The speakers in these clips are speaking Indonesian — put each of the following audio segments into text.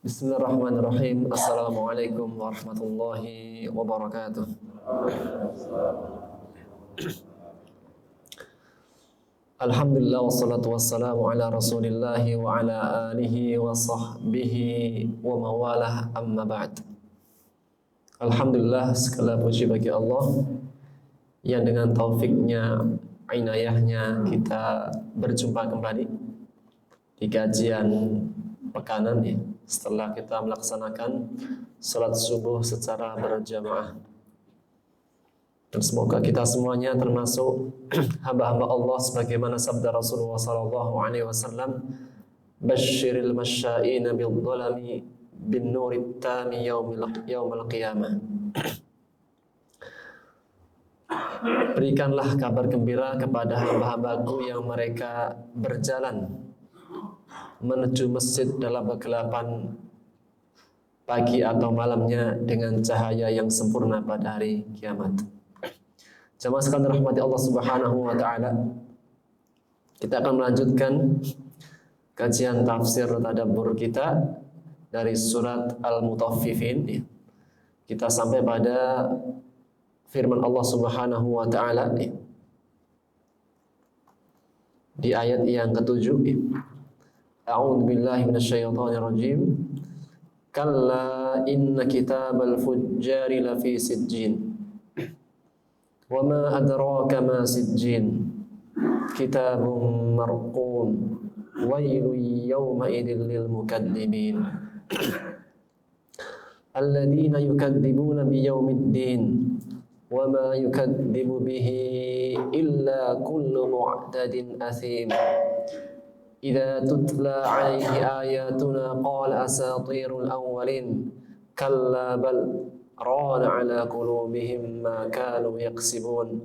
Bismillahirrahmanirrahim. Assalamualaikum warahmatullahi wabarakatuh. Alhamdulillah wassalatu wassalamu ala rasulillahi wa ala alihi wa sahbihi wa mawalah amma ba'd. Alhamdulillah, segala puji bagi Allah yang dengan taufiknya, inayahnya kita berjumpa kembali di kajian pekanan ya, setelah kita melaksanakan salat subuh secara berjamaah. Dan semoga kita semuanya termasuk hamba-hamba Allah sebagaimana sabda Rasulullah sallallahu alaihi wasallam, "Basyiril masya'ina bil dhalami bin nurit tami yaumil qiyamah." Berikanlah kabar gembira kepada hamba-hambaku yang mereka berjalan menuju masjid dalam kegelapan pagi atau malamnya dengan cahaya yang sempurna pada hari kiamat. Jamaah sekalian rahmati Allah Subhanahu wa taala. Kita akan melanjutkan kajian tafsir tadabbur kita dari surat Al-Mutaffifin. Kita sampai pada firman Allah Subhanahu wa taala di ayat yang ke-7. A'udzu billahi minasyaitonir rajim. Kalla inna kitabal fujjari lafi sijjin. Wa ma adraka ma sijjin. Kitabun marqum. Wailun yawma idzil lil mukatsibin. Alladzina yukadzibuna biyaumiddin. Wa ma yukadzibu bihi illa kullu mu'tadin athim. Idza tutla 'alaihi ayatuna qala asatirul awwalin. Kalla bal rana 'ala qulubihim ma kanu yaksibun.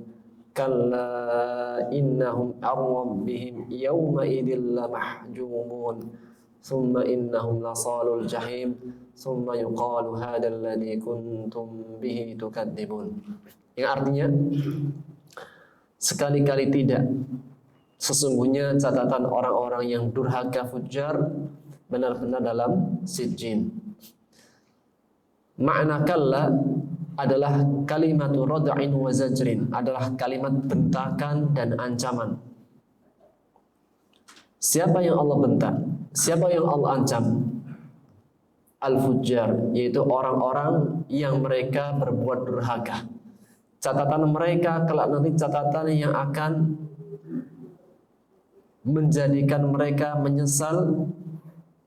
Kalla innahum 'an rabbihim yawma idzil lamahjumun. Thumma innahum lasalul jahim. Thumma yuqalu hadzal ladzi kuntum bihi tukadzibun. Yang artinya, sekali-kali tidak, sesungguhnya catatan orang-orang yang durhaka fujjar benar-benar dalam sijjin. Makna kalla adalah kalimatu rad'in wa zajrin, adalah kalimat bentakan dan ancaman. Siapa yang Allah bentak? Siapa yang Allah ancam? Al-fujjar, yaitu orang-orang yang mereka berbuat durhaka. Catatan mereka kelak nanti catatan yang akan menjadikan mereka menyesal,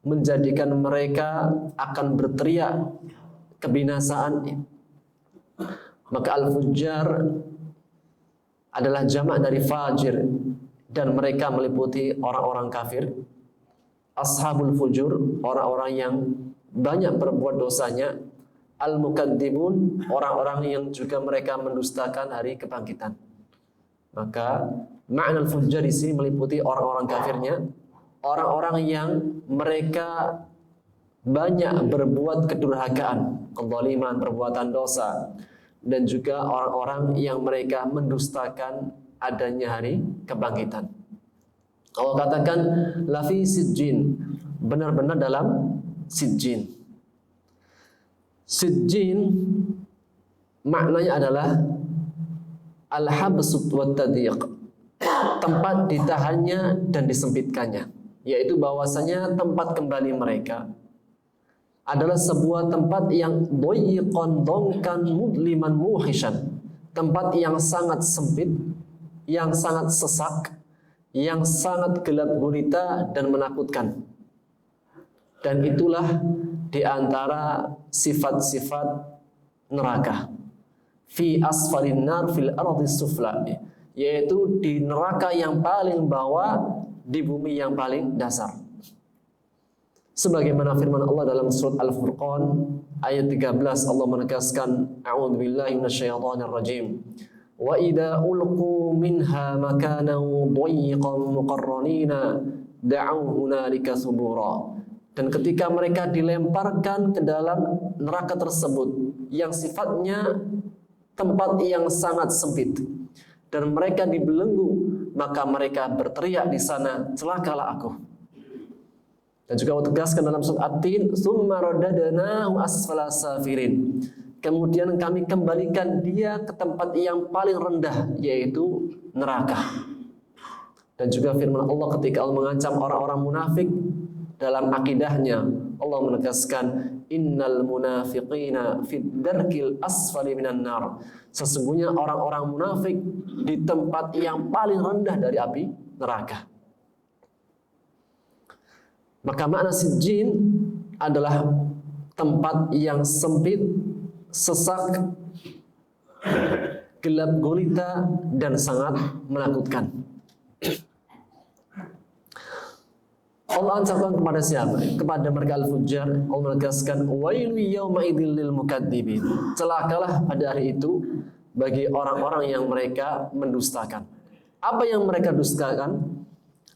menjadikan mereka akan berteriak kebinasaan. Maka al-fujjar adalah jamak dari fajir, dan mereka meliputi orang-orang kafir. Ashabul fujur, orang-orang yang banyak berbuat dosanya. Al-mukadzibun, orang-orang yang juga mereka mendustakan hari kebangkitan. Maka makna al-fujjar di sini meliputi orang-orang kafirnya, orang-orang yang mereka banyak berbuat kedurhakaan, kezaliman, perbuatan dosa, dan juga orang-orang yang mereka mendustakan adanya hari kebangkitan. Allah katakan lafi sijjin, benar-benar dalam sijjin. Sijjin maknanya adalah al-habsut wa tadhiq, tempat ditahannya dan disempitkannya, yaitu bahwasanya tempat kembali mereka adalah sebuah tempat yang doyiqan dongkan mudliman muhishan, tempat yang sangat sempit, yang sangat sesak, yang sangat gelap gulita dan menakutkan. Dan itulah di antara sifat-sifat neraka. Fi asfalin nar fil ardi sufla, yaitu di neraka yang paling bawah, di bumi yang paling dasar. Sebagaimana firman Allah dalam surat Al-Furqan ayat 13, Allah menegaskan, a'udzu billahi minasyaitonir rajim. Wa idza ulqu minha makanan dhayiqan muqarranina da'u hunalika subura. Dan ketika mereka dilemparkan ke dalam neraka tersebut yang sifatnya tempat yang sangat sempit dan mereka dibelenggu, maka mereka berteriak di sana, celakalah aku. Dan juga Allah tegaskan dalam surat At-Tin, "Tsumma radadnahu asfala safirin." Kemudian kami kembalikan dia ke tempat yang paling rendah, yaitu neraka. Dan juga firman Allah ketika Allah mengancam orang-orang munafik dalam akidahnya, Allah menegaskan, "Innal munafiqina fid darkil asfali minan nar." Sesungguhnya orang-orang munafik di tempat yang paling rendah dari api neraka. Maka makna sijjin adalah tempat yang sempit, sesak, gelap gulita, dan sangat menakutkan. Allah ancamkan kepada siapa? Kepada mereka al-fujjar. Allah menegaskan, "Wailu yauma idzil lil mukadzibin." Celakalah pada hari itu bagi orang-orang yang mereka mendustakan. Apa yang mereka dustakan?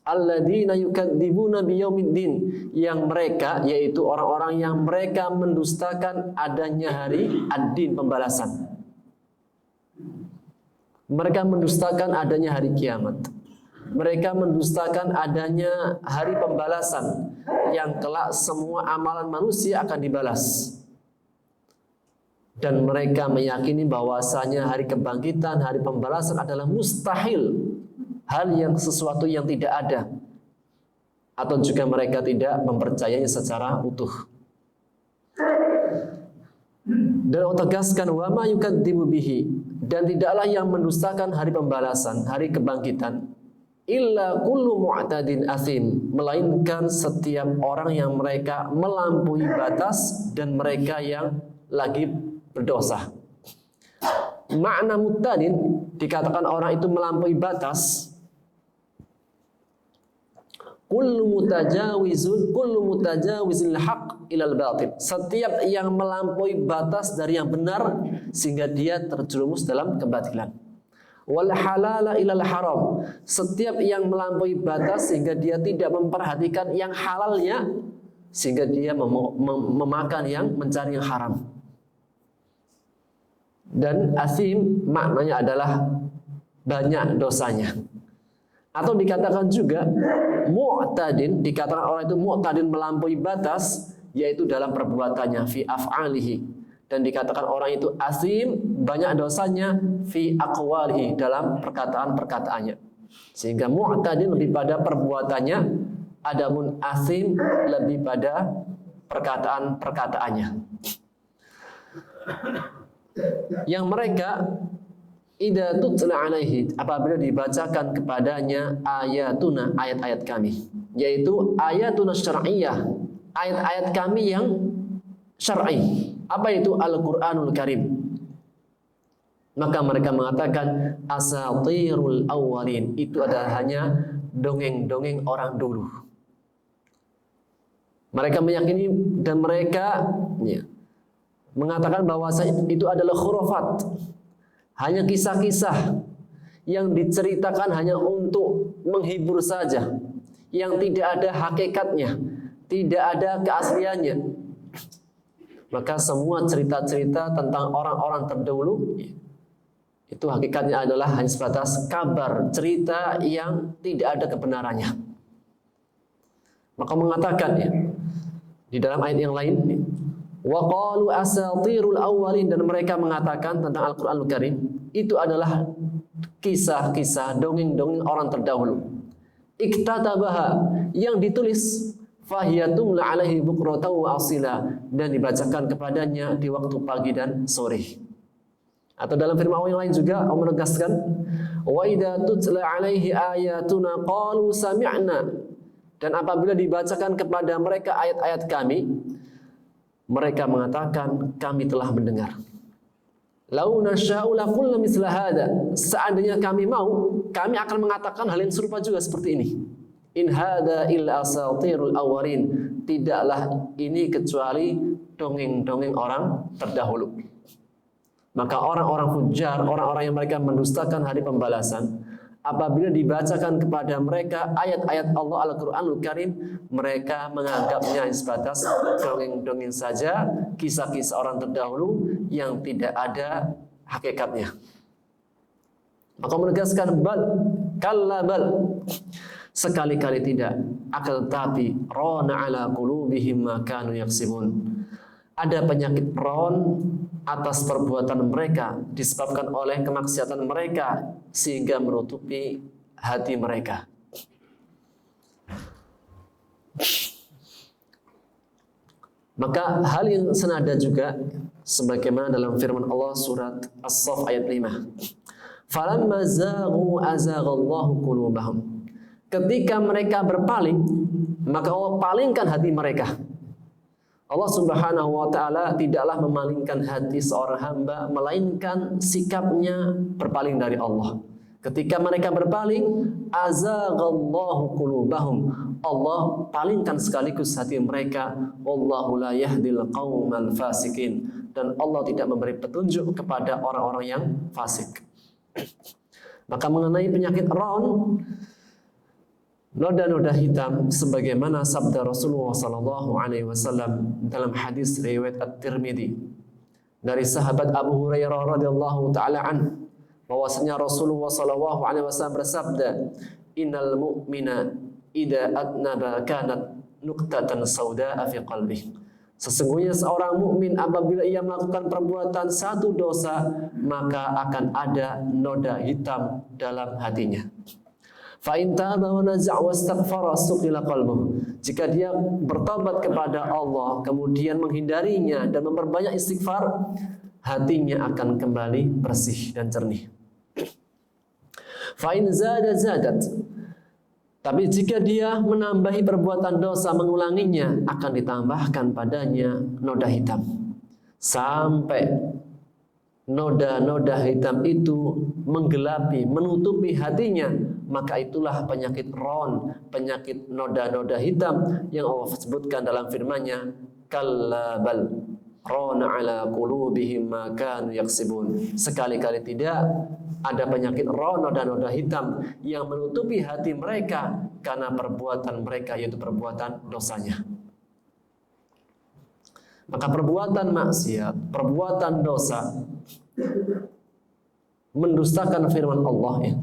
Alladzina yukadzibuna biyaumiddin, yang mereka, yaitu orang-orang yang mereka mendustakan adanya hari ad-din, pembalasan. Mereka mendustakan adanya hari kiamat. Mereka mendustakan adanya hari pembalasan yang kelak semua amalan manusia akan dibalas. Dan mereka meyakini bahwasanya hari kebangkitan, hari pembalasan adalah mustahil, hal yang sesuatu yang tidak ada, atau juga mereka tidak mempercayainya secara utuh. Dan Allah tegaskan, "Wa ma yukadzibu bihi," dan tidaklah yang mendustakan hari pembalasan, hari kebangkitan, illa kullu mu'tadin athim, melainkan setiap orang yang mereka melampaui batas dan mereka yang lagi berdosa. Makna mu'tadin dikatakan orang itu melampaui batas, kullu mutajawizil haq ilal batil, setiap yang melampaui batas dari yang benar sehingga dia terjerumus dalam kebatilan. Wal halala ilal haram, setiap yang melampaui batas sehingga dia tidak memperhatikan yang halalnya sehingga dia memakan yang mencari yang haram. Dan asim maknanya adalah banyak dosanya. Atau dikatakan juga mu'tadin, dikatakan orang itu mu'tadin, melampaui batas, yaitu dalam perbuatannya, fi af'alihi. Dan dikatakan orang itu asim, banyak dosanya, fi aqwalihi, dalam perkataan-perkataannya. Sehingga mu'tadin lebih pada perbuatannya, adapun asim lebih pada perkataan-perkataannya. Yang mereka idza tutla alaihi, apabila dibacakan kepadanya ayatuna, ayat-ayat kami, yaitu ayatuna syar'iyyah, ayat-ayat kami yang syar'i. Apa itu Al-Qur'anul Karim? Maka mereka mengatakan asatirul awwalin, itu adalah hanya dongeng-dongeng orang dulu. Mereka meyakini dan mereka mengatakan bahwa itu adalah khurafat, hanya kisah-kisah yang diceritakan hanya untuk menghibur saja, yang tidak ada hakikatnya, tidak ada keasliannya. Maka semua cerita-cerita tentang orang-orang terdahulu itu hakikatnya adalah hanya sebatas kabar, cerita yang tidak ada kebenarannya. Maka mengatakan di dalam ayat yang lain, wa qalu asatirul awwalin, dan mereka mengatakan tentang Al-Qur'anul Karim itu adalah kisah-kisah, dongeng-dongeng orang terdahulu. Iktatabaha, yang ditulis, fahiyatumla alaihi bukratan wa asila, dan dibacakan kepadanya di waktu pagi dan sore. Atau dalam firman Allah yang lain juga Allah menegaskan, wa idza tutla alaihi ayatuna qalu sami'na, dan apabila dibacakan kepada mereka ayat-ayat kami, mereka mengatakan kami telah mendengar. Lau nasya'u laqulna mithla hada, seandainya kami mau, kami akan mengatakan hal yang serupa juga seperti ini. In hada illa asatirul awwalin, tidaklah ini kecuali dongeng-dongeng orang terdahulu. Maka orang-orang fujjar, orang-orang yang mereka mendustakan hari pembalasan, apabila dibacakan kepada mereka ayat-ayat Allah Al-Qur'anul Karim, mereka menganggapnya sebatas dongeng-dongeng saja, kisah-kisah orang terdahulu yang tidak ada hakikatnya. Maka menegaskan bal, kalla bal, sekali-kali tidak, akan tetapi rana ala qulubihim ma kanu yaksibun. Ada penyakit ron atas perbuatan mereka disebabkan oleh kemaksiatan mereka sehingga menutupi hati mereka. Maka hal yang senada juga sebagaimana dalam firman Allah surat As-Saff ayat 5. Falamma zaghu azaghallahu qulubahum. Ketika mereka berpaling, maka Allah palingkan hati mereka. Allah Subhanahu wa taala tidaklah memalingkan hati seorang hamba melainkan sikapnya berpaling dari Allah. Ketika mereka berpaling, azaghallahu qulubahum. Allah palingkan sekaligus hati mereka. Wallahu la yahdil qaumal fasikin. Dan Allah tidak memberi petunjuk kepada orang-orang yang fasik. Maka mengenai penyakit ron, noda-noda hitam, sebagaimana sabda Rasulullah SAW dalam hadis riwayat At-Tirmidzi dari sahabat Abu Hurairah radhiyallahu taala an, bahwasanya Rasulullah SAW bersabda, "Innal mu'mina idza adnaba kanat nuqtatan sauda'a fi qalbihi." Sesungguhnya seorang mukmin apabila ia melakukan perbuatan satu dosa, maka akan ada noda hitam dalam hatinya. Fa in taba wa naza'a wastaghfara suqila qalbuh. Jika dia bertobat kepada Allah, kemudian menghindarinya dan memperbanyak istighfar, hatinya akan kembali bersih dan jernih. Fa in zada zadat. Tapi jika dia menambahi perbuatan dosa, mengulanginya, akan ditambahkan padanya noda hitam. Sampai noda-noda hitam itu menggelapi, menutupi hatinya, maka itulah penyakit ron, penyakit noda-noda hitam yang Allah sebutkan dalam firman-Nya, kalla bal rana ala qulubihim ma kanu yaksibun. Sekali-kali tidak, ada penyakit ron, noda-noda hitam yang menutupi hati mereka karena perbuatan mereka, yaitu perbuatan dosanya. Maka perbuatan maksiat, perbuatan dosa, mendustakan firman Allah ya,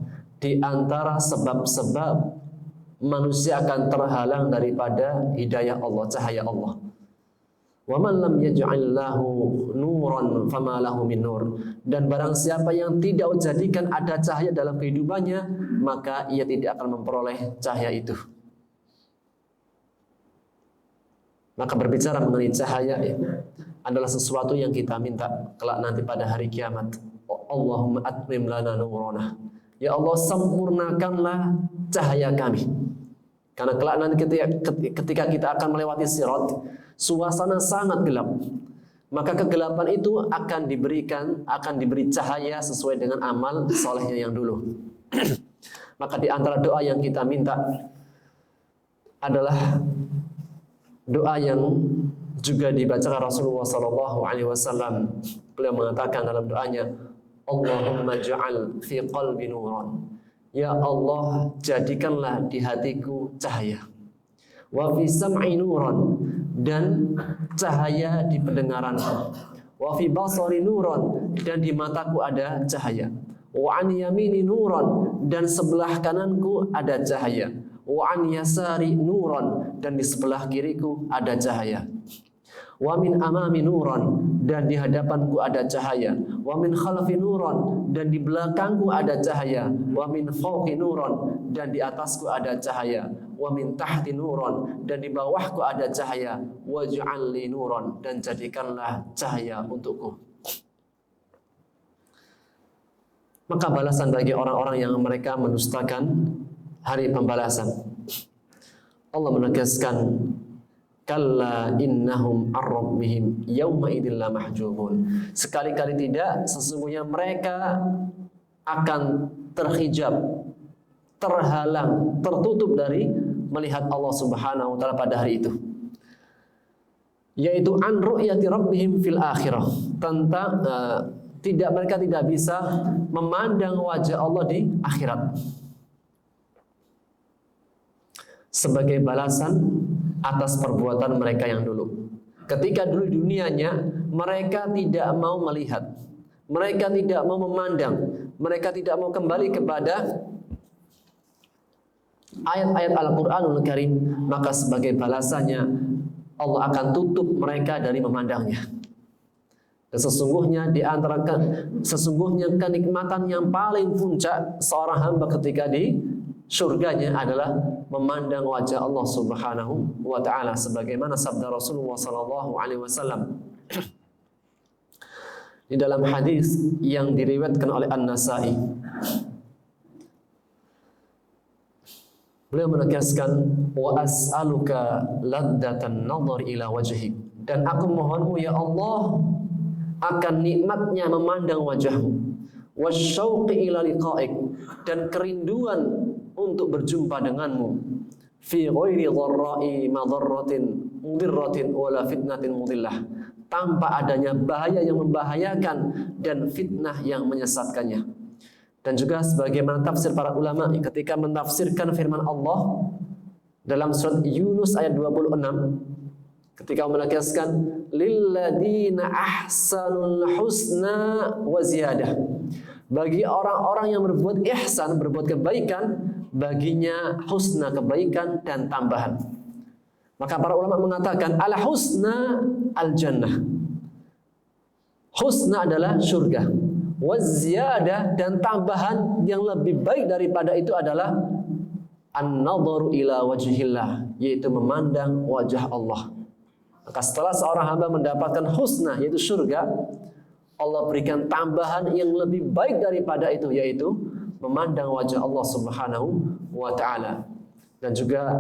di antara sebab-sebab manusia akan terhalang daripada hidayah Allah, cahaya Allah. Wa man lam yaj'al lahu nuran fama lahu min nur. Dan barang siapa yang tidak jadikan ada cahaya dalam kehidupannya, maka ia tidak akan memperoleh cahaya itu. Maka berbicara mengenai cahaya ya, adalah sesuatu yang kita minta kelak nanti pada hari kiamat. Allahumma atmim lana nurana. Ya Allah, sempurnakanlah cahaya kami. Karena kelak nanti ketika kita akan melewati sirat, suasana sangat gelap. Maka kegelapan itu akan diberi cahaya sesuai dengan amal solehnya yang dulu. Maka di antara doa yang kita minta adalah doa yang juga dibacakan Rasulullah SAW. Beliau mengatakan dalam doanya, Allahumma ja'al fi qalbi nuran. Ya Allah, jadikanlah di hatiku cahaya. Wa fi sam'i nuran, dan cahaya di pendengaranku. Wa fi basari nuran, dan di mataku ada cahaya. Wa an yamini nuran, dan sebelah kananku ada cahaya. Wa an yasari nuran, dan di sebelah kiriku ada cahaya. Wa min amami nuran, dan di hadapanku ada cahaya. Wa min khalfi nuran, dan di belakangku ada cahaya. Wa min fawqi nuran, dan di atasku ada cahaya. Wa min tahti nuran, dan di bawahku ada cahaya. Waj'al li nuran, dan jadikanlah cahaya untukku. Maka balasan bagi orang-orang yang mereka mendustakan hari pembalasan. Allah menegaskan, kalla innahum ar-rabbihim yawma idzil lamahjubun. Sekali-kali tidak, sesungguhnya mereka akan terhijab, terhalang, tertutup dari melihat Allah Subhanahu wa taala pada hari itu. Yaitu an ru'yati rabbihim fil akhirah. Tentang mereka tidak bisa memandang wajah Allah di akhirat. Sebagai balasan atas perbuatan mereka yang dulu. Ketika dulu dunianya, mereka tidak mau melihat, mereka tidak mau memandang, mereka tidak mau kembali kepada ayat-ayat Al-Qur'anul Karim, maka sebagai balasannya Allah akan tutup mereka dari memandangnya. Dan sesungguhnya kenikmatan yang paling puncak seorang hamba ketika di surganya adalah memandang wajah Allah Subhanahu wa taala, sebagaimana sabda Rasulullah sallallahu alaihi wasallam di dalam hadis yang diriwayatkan oleh An-Nasa'i. Beliau menegaskan, wa as'aluka laddatan nadhar ila wajhik, dan aku mohonmu ya Allah akan nikmatnya memandang wajahmu, wasyauqi ila liqa'ik, dan kerinduan untuk berjumpa denganmu, fi ghairi dharra'i madharratin mudirratin wala fitnatin mudillah, tanpa adanya bahaya yang membahayakan dan fitnah yang menyesatkannya. Dan juga sebagaimana tafsir para ulama ketika menafsirkan firman Allah dalam surat Yunus ayat 26, ketika menegaskan lilladina ahsanul husna wa ziyadah, bagi orang-orang yang berbuat ihsan, berbuat kebaikan, baginya husna, kebaikan dan tambahan. Maka para ulama mengatakan al husna al jannah, husna adalah surga, wa ziyadah, dan tambahan yang lebih baik daripada itu adalah an-nadharu ila wajhillah, yaitu memandang wajah Allah. Maka setelah seorang hamba mendapatkan husna, yaitu surga, Allah berikan tambahan yang lebih baik daripada itu, yaitu memandang wajah Allah Subhanahu wa taala. Dan juga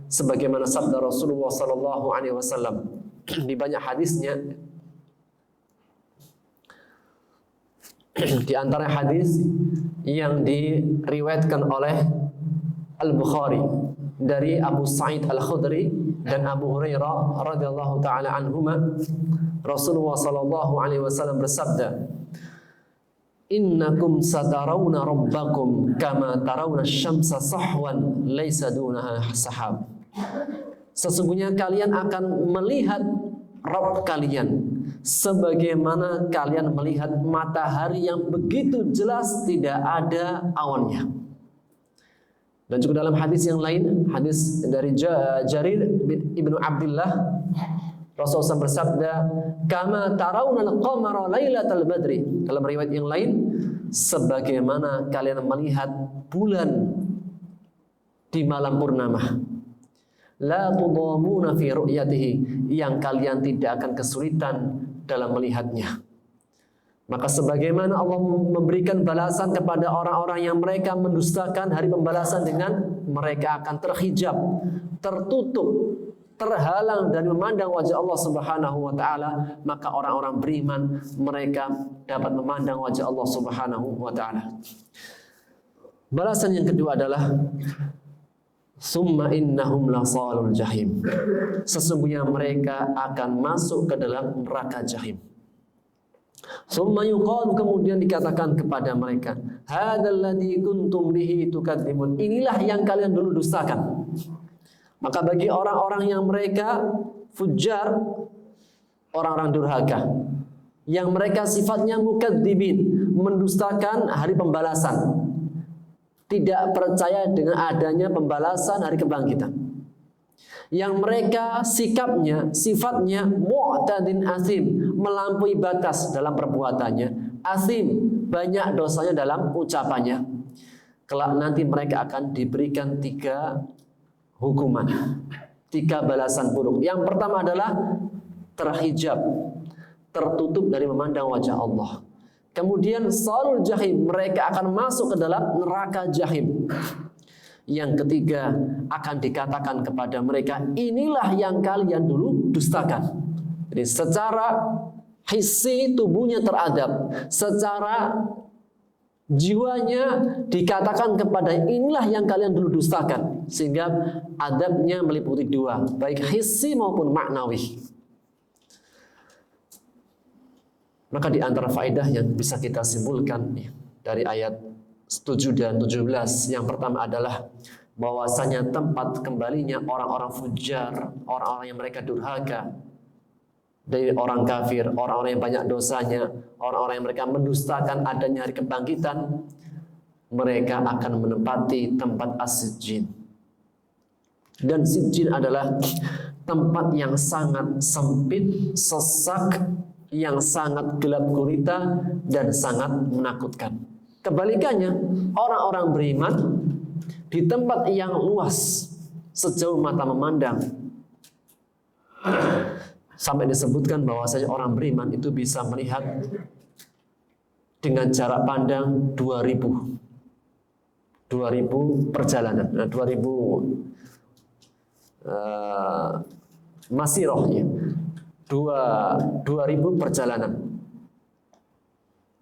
sebagaimana sabda Rasulullah sallallahu alaihi wasallam di banyak hadisnya, di antara hadis yang diriwayatkan oleh Al-Bukhari dari Abu Sa'id Al-Khudri dan Abu Hurairah radhiyallahu taala anhuma, Rasulullah sallallahu alaihi wasallam bersabda, innakum satarawna rabbakum kama tarawna asy-syamsa sahwan laisa dunaha sahab. Sesungguhnya kalian akan melihat Rabb kalian sebagaimana kalian melihat matahari yang begitu jelas tidak ada awannya. Dan juga dalam hadis yang lain, hadis dari Jarir ibnu Abdullah, Rasulullah SAW bersabda, kama tarawna al-qamara lailatal badri. Dalam riwayat yang lain, sebagaimana kalian melihat bulan di malam purnama, la tudamuna fi ru'yatihi, yang kalian tidak akan kesulitan dalam melihatnya. Maka sebagaimana Allah memberikan balasan kepada orang-orang yang mereka mendustakan hari pembalasan dengan mereka akan terhijab, tertutup, terhalang dari memandang wajah Allah Subhanahu wa taala, maka orang-orang beriman mereka dapat memandang wajah Allah Subhanahu wa taala. Balasan yang kedua adalah summa innahum lasalul jahim. Sesungguhnya mereka akan masuk ke dalam neraka jahim. Summa yuqalu, kemudian dikatakan kepada mereka, hadzal ladzi kuntum bihi tukadzimun. Inilah yang kalian dulu dustakan. Maka bagi orang-orang yang mereka fujar, orang-orang durhaka, yang mereka sifatnya mukadzibin, mendustakan hari pembalasan, tidak percaya dengan adanya pembalasan hari kebangkitan, yang mereka sifatnya mu'tadin asim, melampaui batas dalam perbuatannya, asim, banyak dosanya dalam ucapannya. Kelak nanti mereka akan diberikan 3 hukuman, 3 balasan buruk. Yang pertama adalah terhijab, tertutup dari memandang wajah Allah. Kemudian salul jahim, mereka akan masuk ke dalam neraka jahim. Yang ketiga, akan dikatakan kepada mereka, inilah yang kalian dulu dustakan. Jadi secara hissi tubuhnya teradab, secara jiwanya dikatakan kepada inilah yang kalian dulu dustakan. Sehingga adabnya meliputi 2, baik hissi maupun maknawi. Maka di antara faedah yang bisa kita simpulkan dari ayat 7 dan 17, yang pertama adalah bahwasanya tempat kembalinya orang-orang fujar, orang-orang yang mereka durhaka, dari orang kafir, orang-orang yang banyak dosanya, orang-orang yang mereka mendustakan adanya hari kebangkitan, mereka akan menempati tempat as-sijjin, Dan Sijjin adalah tempat yang sangat sempit, sesak, yang sangat gelap gulita dan sangat menakutkan. Kebalikannya, orang-orang beriman di tempat yang luas sejauh mata memandang. Sampai disebutkan bahwasanya orang beriman itu bisa melihat dengan jarak pandang 2000 perjalanan, 2000 masirahnya, 2000 perjalanan.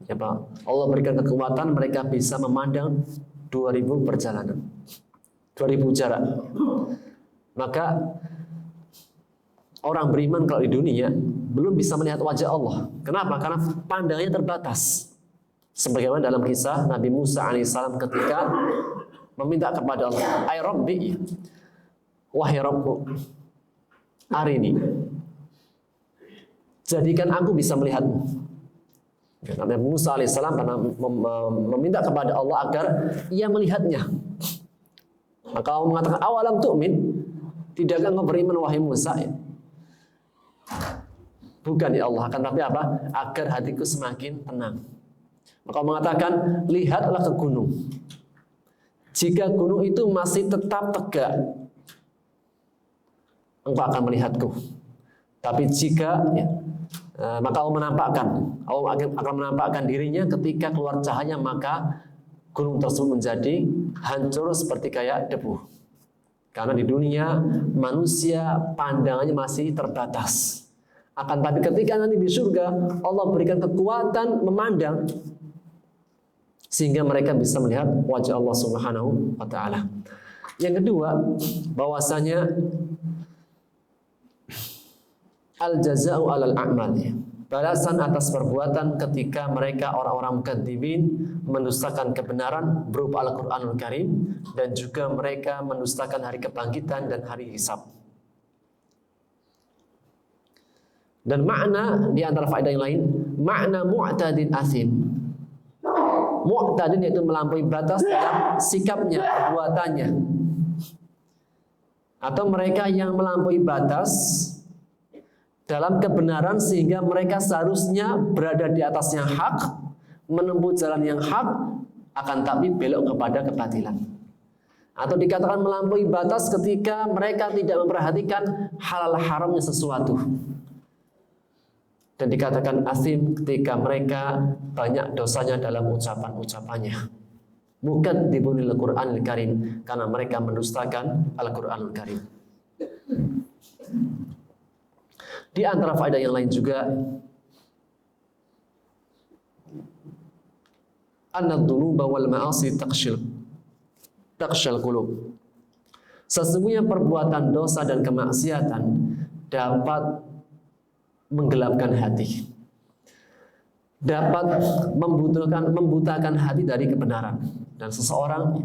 Ya Pak, Allah berikan kekuatan mereka bisa memandang 2000 perjalanan, 2000 jarak. Maka orang beriman kalau di dunia belum bisa melihat wajah Allah. Kenapa? Karena pandangannya terbatas. Sebagaimana dalam kisah Nabi Musa alaihissalam ketika meminta kepada Allah, "Ay Rabbi, wahai Rabbku, arini, jadikan aku bisa melihatmu." Nabi Musa alaihissalam karena meminta kepada Allah agar ia melihatnya. Maka Allah mengatakan, "Awalam tu'min, tidakkah engkau beriman wahai Musa?" Bukan ya Allah, akan tapi apa? Agar hatiku semakin tenang. Maka Allah mengatakan, lihatlah ke gunung. Jika gunung itu masih tetap tegak, engkau akan melihatku. Tapi jika maka Allah akan menampakkan dirinya ketika keluar cahaya, maka gunung tersebut menjadi hancur seperti kayak debu. Karena di dunia manusia pandangannya masih terbatas. Akan tapi ketika nanti di surga Allah berikan kekuatan memandang sehingga mereka bisa melihat wajah Allah Subhanahu wa taala. Yang kedua, bahwasanya al-jaza'u 'alal a'mal, balasan atas perbuatan ketika mereka orang-orang mukadzibin mendustakan kebenaran berupa Al-Qur'anul Karim dan juga mereka mendustakan hari kebangkitan dan hari hisab. Dan makna di antara faedah yang lain, makna mu'tadin asim. Mu'tadin yaitu melampaui batas dalam sikapnya, perbuatannya. Atau mereka yang melampaui batas dalam kebenaran sehingga mereka seharusnya berada di atas yang hak, menempuh jalan yang hak, akan tapi belok kepada kebatilan. Atau dikatakan melampaui batas ketika mereka tidak memperhatikan halal haramnya sesuatu. Dan dikatakan asim ketika mereka banyak dosanya dalam ucapan-ucapannya. Mukadzibunil Qur'anil Karim, karena mereka mendustakan Al-Qur'anul Karim. Di antara faedah yang lain juga, an-dunuba wal ma'asi taqshal qulub. Sesungguhnya perbuatan dosa dan kemaksiatan dapat menggelapkan hati, dapat membutakan hati dari kebenaran. Dan seseorang,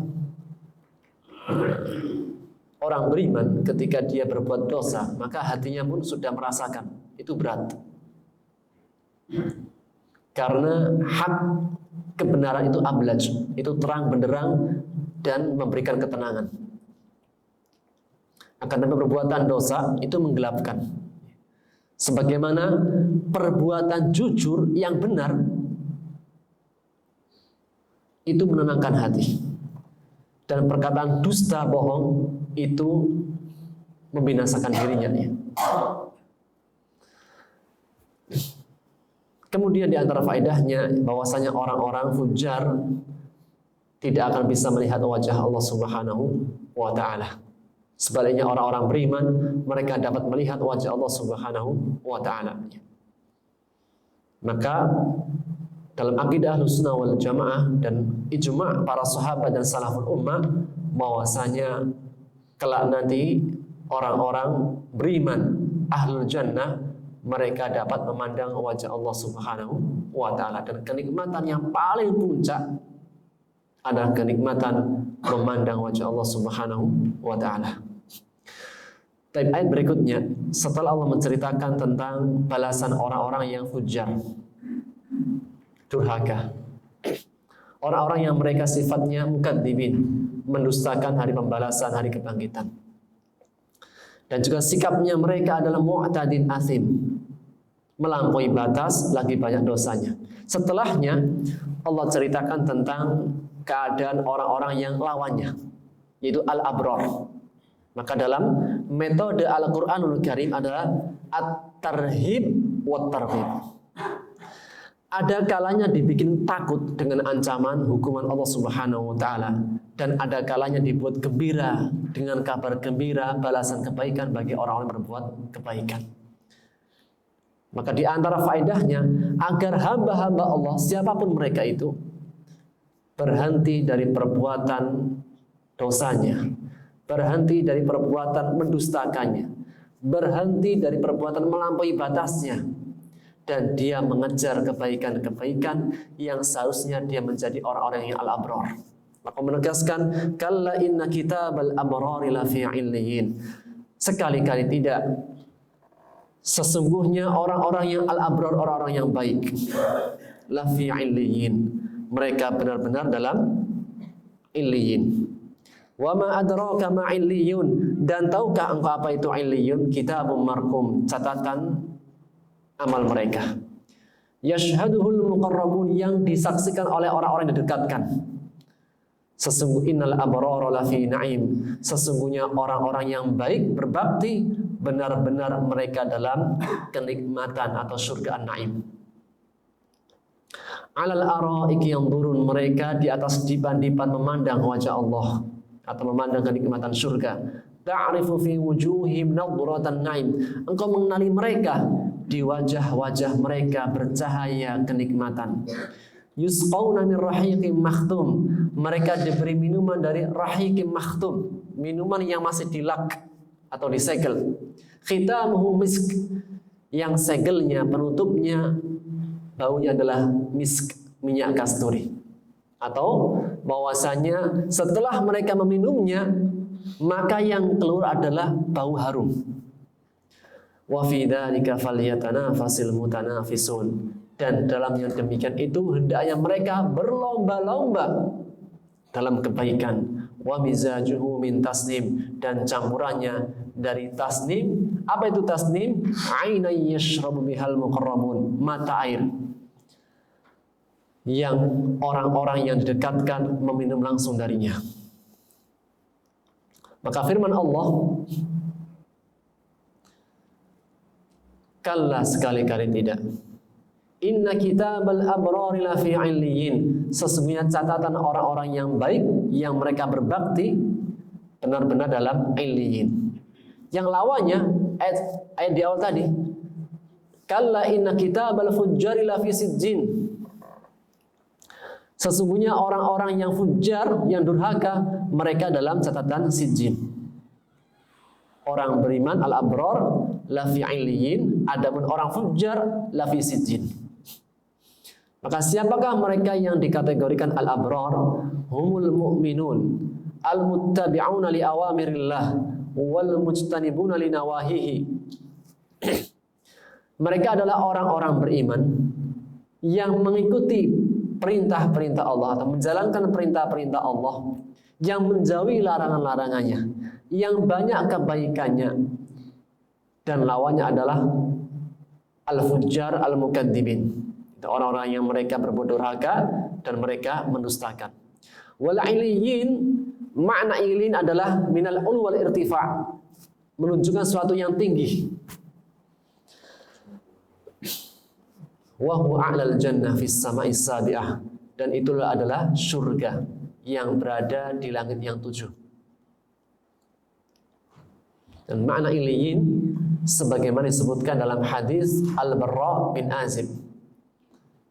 orang beriman ketika dia berbuat dosa, maka hatinya pun sudah merasakan itu berat. Karena hak kebenaran itu ablaj, itu terang benderang dan memberikan ketenangan. Akan tetapi perbuatan dosa itu menggelapkan. Sebagaimana perbuatan jujur yang benar itu menenangkan hati, dan perkataan dusta bohong itu membinasakan dirinya. Kemudian di antara faedahnya bahwasanya orang-orang fujar tidak akan bisa melihat wajah Allah Subhanahu wa taala. Sebaliknya orang-orang beriman mereka dapat melihat wajah Allah Subhanahu wa taala. Maka dalam akidah Ahlussunnah wal Jamaah dan ijma' para sahabat dan salaful ummah bahwasanya kelak nanti orang-orang beriman ahlul jannah mereka dapat memandang wajah Allah Subhanahu wa taala, dan kenikmatan yang paling puncak adalah kenikmatan memandang wajah Allah Subhanahu wa taala. Tapi ayat berikutnya setelah Allah menceritakan tentang balasan orang-orang yang fujar, durhaka, orang-orang yang mereka sifatnya mukadzibin, mendustakan hari pembalasan, hari kebangkitan. Dan juga sikapnya mereka adalah mu'tadin asim, melampaui batas, lagi banyak dosanya. Setelahnya Allah ceritakan tentang keadaan orang-orang yang lawannya, yaitu al-abrar. Maka dalam metode Al-Qur'anul Karim adalah at-tarhib wa tarhib. Ada kalanya dibikin takut dengan ancaman hukuman Allah Subhanahu wa taala, dan ada kalanya dibuat gembira dengan kabar gembira balasan kebaikan bagi orang-orang yang berbuat kebaikan. Maka di antara faedahnya agar hamba-hamba Allah siapapun mereka itu berhenti dari perbuatan dosanya, berhenti dari perbuatan mendustakannya, berhenti dari perbuatan melampaui batasnya, dan dia mengejar kebaikan-kebaikan yang seharusnya dia menjadi orang-orang yang al-abrar. Maka menegaskan kalla inna kitabal abrari lafi 'illiyin. Sekali-kali tidak. Sesungguhnya orang-orang yang al-abrar, orang-orang yang baik, lafi 'illiyin. Mereka benar-benar dalam illiyin. Wa ma adraka ma 'illiyun. Dan tahukah engkau apa itu illiyun? Kitabun marqum, catatan amal mereka. Yashhaduhul muqarrabun, yang disaksikan oleh orang-orang yang didekatkan. Sesungguhnya innal abrara lafi na'im. Sesungguhnya orang-orang yang baik berbakti benar-benar mereka dalam kenikmatan atau surga an-na'im. Alal araiki yanzurun, mereka di atas dipan-dipan memandang wajah Allah atau memandang kenikmatan surga. Ta'rifu fi wujuhim nadratan na'im. Engkau mengenali mereka, di wajah-wajah mereka bercahaya kenikmatan. Yusqawna min rahiqim makhtum. Mereka diberi minuman dari rahiqim makhtum, minuman yang masih dilak atau disegel. Khitamuhu misk, yang segelnya, penutupnya, baunya adalah misk, minyak kasturi. Atau bahwasanya setelah mereka meminumnya, maka yang keluar adalah bau harum. Wa fi dzalika falyatanafasil mutanafisun. Dan dalam yang demikian itu hendaknya mereka berlomba-lomba dalam kebaikan. Wa mizajuhu min tasnim, dan campurannya dari tasnim. Apa itu tasnim? Ainay yashrabu bihal muqarrabun, mata air yang orang-orang yang didekatkan meminum langsung darinya. Maka firman Allah, kalla, sekali-kali tidak. Inna kitabal abrari lafi 'illiyin. Sesungguhnya catatan orang-orang yang baik yang mereka berbakti benar-benar dalam 'illiyin. Yang lawannya ayat di awal tadi, kalla inna kitabal fujjari lafi sijjin. Sesungguhnya orang-orang yang fujar, yang durhaka, mereka dalam catatan sijjin. Orang beriman al-abrar lafi 'illiyin, adapun orang fujar lafi sijjin. Maka siapakah mereka yang dikategorikan al-abrar? Humul mu'minun al-muttabi'una li awamirillah wal mujtanibuna li nawahihi. Mereka adalah orang-orang beriman yang mengikuti perintah-perintah Allah atau menjalankan perintah-perintah Allah, yang menjauhi larangan-larangannya, yang banyak kebaikannya, dan lawannya adalah al-fujjar al-mukadzibin, orang-orang yang mereka berbuat durhaka dan mereka mendustakan. Wal illiyin, makna ilin adalah minal ul wal irtifa', menunjukkan sesuatu yang tinggi. Wa huwa a'lal jannah fis sama'is sabi'ah, dan itulah adalah surga yang berada di langit yang 7. Dan makna illiyin sebagaimana disebutkan dalam hadis Al-Barra bin Azib,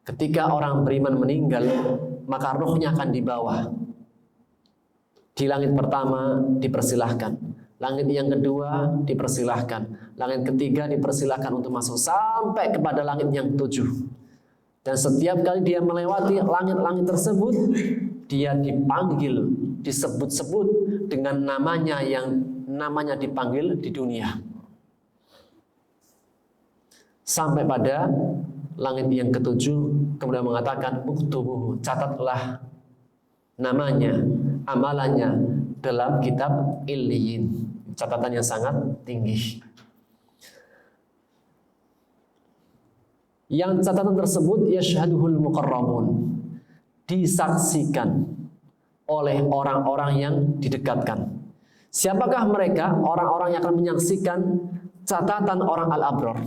ketika orang beriman meninggal, maka ruhnya akan dibawa. Di langit pertama dipersilahkan, langit yang kedua dipersilahkan, langit ketiga dipersilahkan untuk masuk sampai kepada langit yang 7. Dan setiap kali dia melewati langit-langit tersebut, dia dipanggil, disebut-sebut dengan namanya yang namanya dipanggil di dunia. Sampai pada langit yang ke-7, kemudian mengatakan, uktubuhu, catatlah namanya, amalannya dalam kitab illiyin. catatan yang sangat tinggi. Yang catatan tersebut yashhaduhul muqarrabun, disaksikan oleh orang-orang yang didekatkan. Siapakah mereka? Orang-orang yang akan menyaksikan catatan orang al-abrar.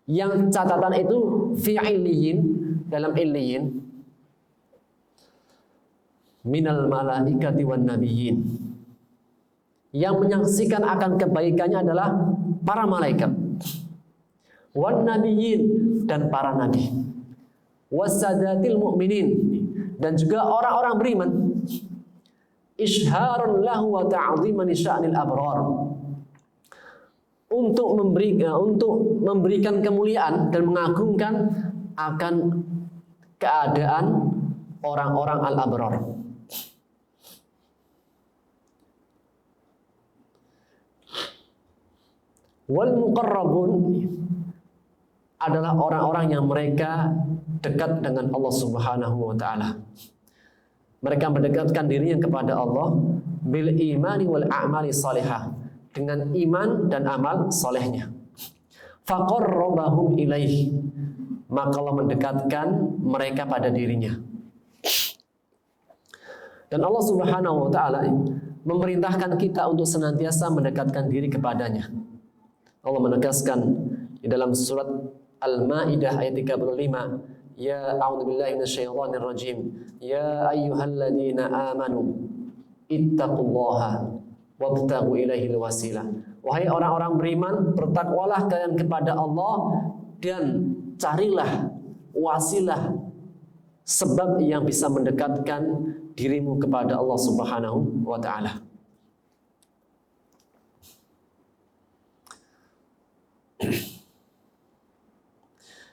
Yang catatan itu fi illiyin, dalam illiyin, minal malaikati wan nabiyyin. Yang menyaksikan akan kebaikannya adalah para malaikat, wan nabiyyin, dan para nabi, wasadatil mu'minin, dan juga orang-orang beriman. Isharun lahu wa ta'ziman sya'nil abrar, untuk memberikan kemuliaan dan mengagungkan akan keadaan orang-orang al-abrar. Wal muqarrabun adalah orang-orang yang mereka dekat dengan Allah Subhanahu wa taala. Mereka mendekatkan dirinya kepada Allah bil imani wal a'mali salihah, dengan iman dan amal solehnya. Faqarrabahum ilaihi, maka Allah mendekatkan mereka pada dirinya. Dan Allah Subhanahu wa taala memerintahkan kita untuk senantiasa mendekatkan diri kepadanya. Allah menegaskan di dalam surat Al-Maidah ayat 35, ya a'udzubillahi minasyaitonir rajim, ya ayyuhalladzina amanu ittaqullaha wabtaghu ilaihil wasilah. Wahai orang-orang beriman, bertakwalah kalian kepada Allah dan carilah wasilah, sebab yang bisa mendekatkan dirimu kepada Allah Subhanahu wa taala.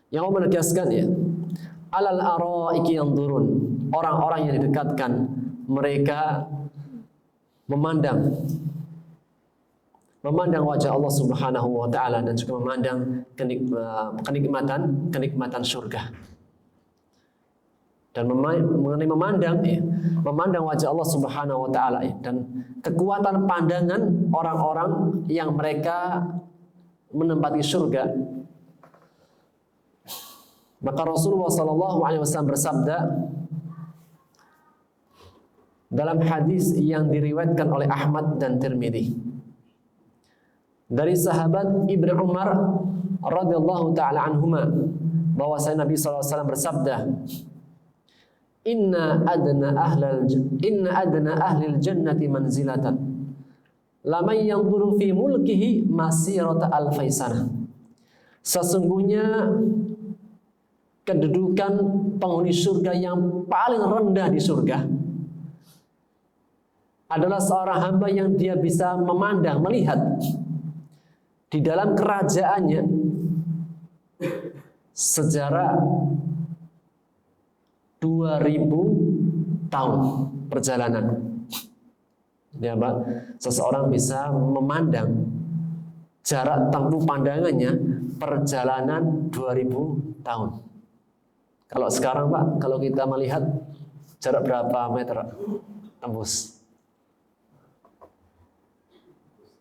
Yang Allah menegaskan, ya, alal araiki yanzurun, orang-orang yang didekatkan mereka memandang wajah Allah Subhanahu wa taala dan juga memandang kenikmatan surga. Dan mengenai memandang wajah Allah Subhanahu wa taala, dan kekuatan pandangan orang-orang yang mereka menempati surga, maka Rasulullah SAW bersabda dalam hadis yang diriwayatkan oleh Ahmad dan Tirmidzi dari sahabat Ibnu Umar radhiyallahu taala anhuma, bahwasanya Nabi SAW bersabda, Inna adna ahlil jannati manzilatan laman yanzuru fi mulkihi masirata alfai sanah. Sesungguhnya kedudukan penghuni surga yang paling rendah di surga adalah seorang hamba yang dia bisa memandang, melihat di dalam kerajaannya sejarah 2000 tahun perjalanan. Ya, Pak, seseorang bisa memandang jarak tempuh pandangannya perjalanan 2000 tahun. Kalau sekarang, Pak, kalau kita melihat jarak berapa meter tembus?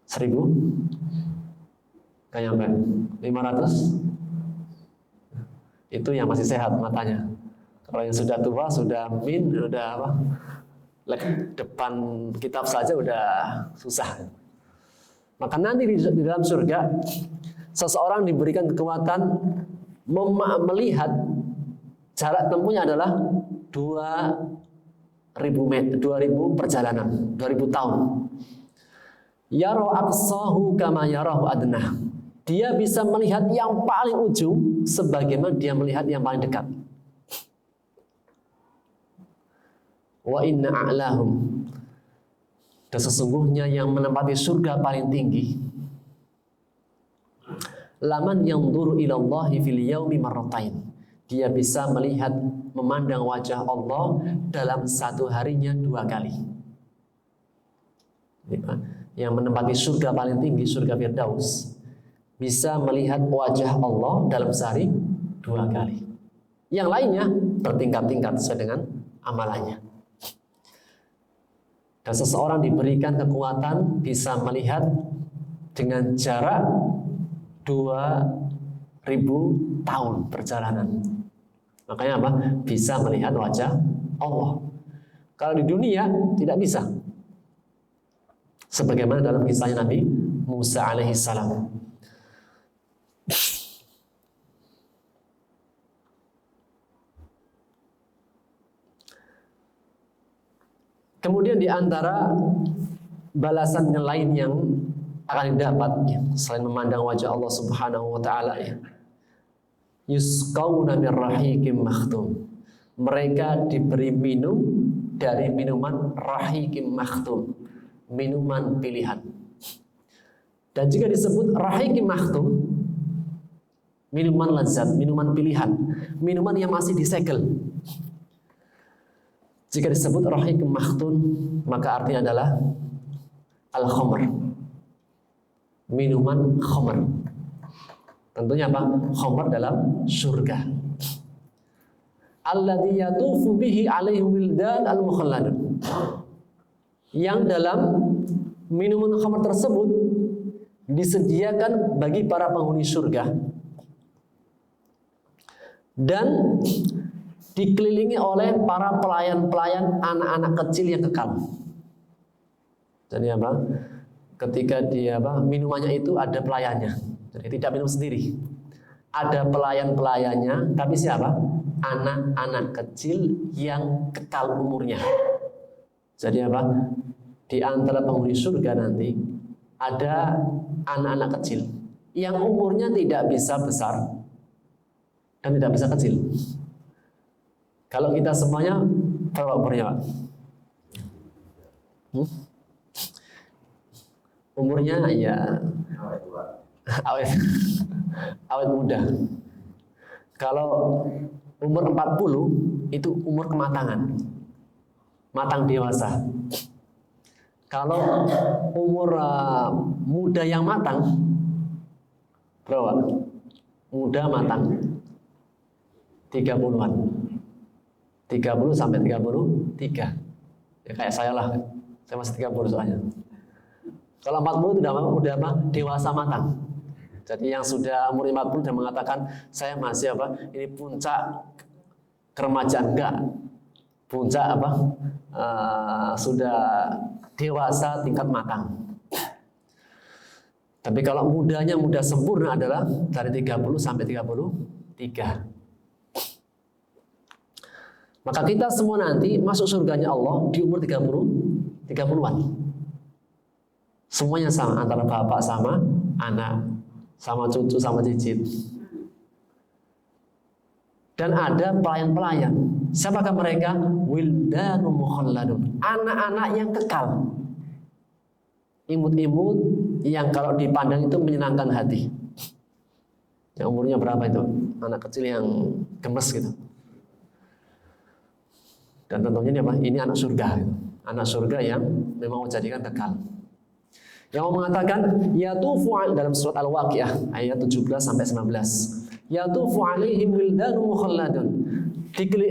1000? Kayak nyampe 500? Itu yang masih sehat matanya. Kalau yang sudah tua, sudah apa? Depan kitab saja udah susah. Maka nanti di dalam surga seseorang diberikan kekuatan melihat jarak tempuhnya adalah 2000 meter, 2000 perjalanan, 2000 tahun. Yara aqsahu kama yarahu adnah. Dia bisa melihat yang paling ujung sebagaimana dia melihat yang paling dekat. Wa inna a'lahum, dan sesungguhnya yang menempati surga paling tinggi, laman yanzuru ila Allahi fil yaumi marratain. Dia bisa melihat, memandang wajah Allah dalam satu harinya 2 kali. Yang menempati surga paling tinggi, surga Firdaus, bisa melihat wajah Allah dalam sehari 2 kali. Yang lainnya bertingkat-tingkat sesuai dengan amalannya. Dan seseorang diberikan kekuatan bisa melihat dengan jarak 2000 tahun perjalanan. Makanya apa? Bisa melihat wajah Allah. Kalau di dunia tidak bisa. Sebagaimana dalam kisahnya Nabi Musa alaihissalam. Kemudian di antara balasan yang lain yang akan didapat ya, selain memandang wajah Allah Subhanahu wa taala ya. Yusqauna min rahiqim makhtum. Mereka diberi minum dari minuman rahiqim makhtum, minuman pilihan. Dan jika disebut rahiqim makhtum, minuman lezat, minuman pilihan, minuman yang masih disegel. Jika disebut rahiqim makhtum, maka artinya adalah al-khamr. Minuman khamr. Tentunya apa? Khamr dalam surga. Alladzi yatufu bihi alaihi wildan al-mukhalladun. Yang dalam minuman khamr tersebut disediakan bagi para penghuni surga dan dikelilingi oleh para pelayan-pelayan anak-anak kecil yang kekal. Jadi apa? Ketika dia minumannya itu ada pelayannya. Jadi tidak minum sendiri. Ada pelayan-pelayannya, tapi siapa? Anak-anak kecil yang kekal umurnya. Jadi apa? Di antara penghuni surga nanti ada anak-anak kecil yang umurnya tidak bisa besar dan tidak bisa kecil. Kalau kita semuanya berapa umurnya, Pak? Umurnya ya awet muda. Kalau umur 40 itu umur kematangan, matang dewasa. Kalau umur muda yang matang berapa? Muda matang 30-an. 30 sampai 33. Ya kayak saya lah. Saya masih 30 soalnya. Kalau 40 udah apa? Dewasa matang. Jadi yang sudah umur 50 sudah mengatakan saya masih apa? Ini puncak keremajaan, enggak. Puncak apa? Sudah dewasa tingkat matang. Tapi kalau mudanya muda sempurna adalah dari 30 sampai 33. Maka kita semua nanti masuk surganya Allah di umur 30-an. Semuanya sama, antara bapak sama anak, sama cucu sama cicit. Dan ada pelayan-pelayan. Siapakah mereka? Wildanun mukhalladun. Anak-anak yang kekal. Imut-imut yang kalau dipandang itu menyenangkan hati. Yang umurnya berapa itu? Anak kecil yang gemes gitu. Dan tentunya ini apa? Ini anak surga gitu. Anak surga yang memang menjadikan kekal. Yang mau mengatakan yatufu dalam surat Al-Waqiah ayat 17 sampai 19. Yatufu alaihim wildanun mukhalladun.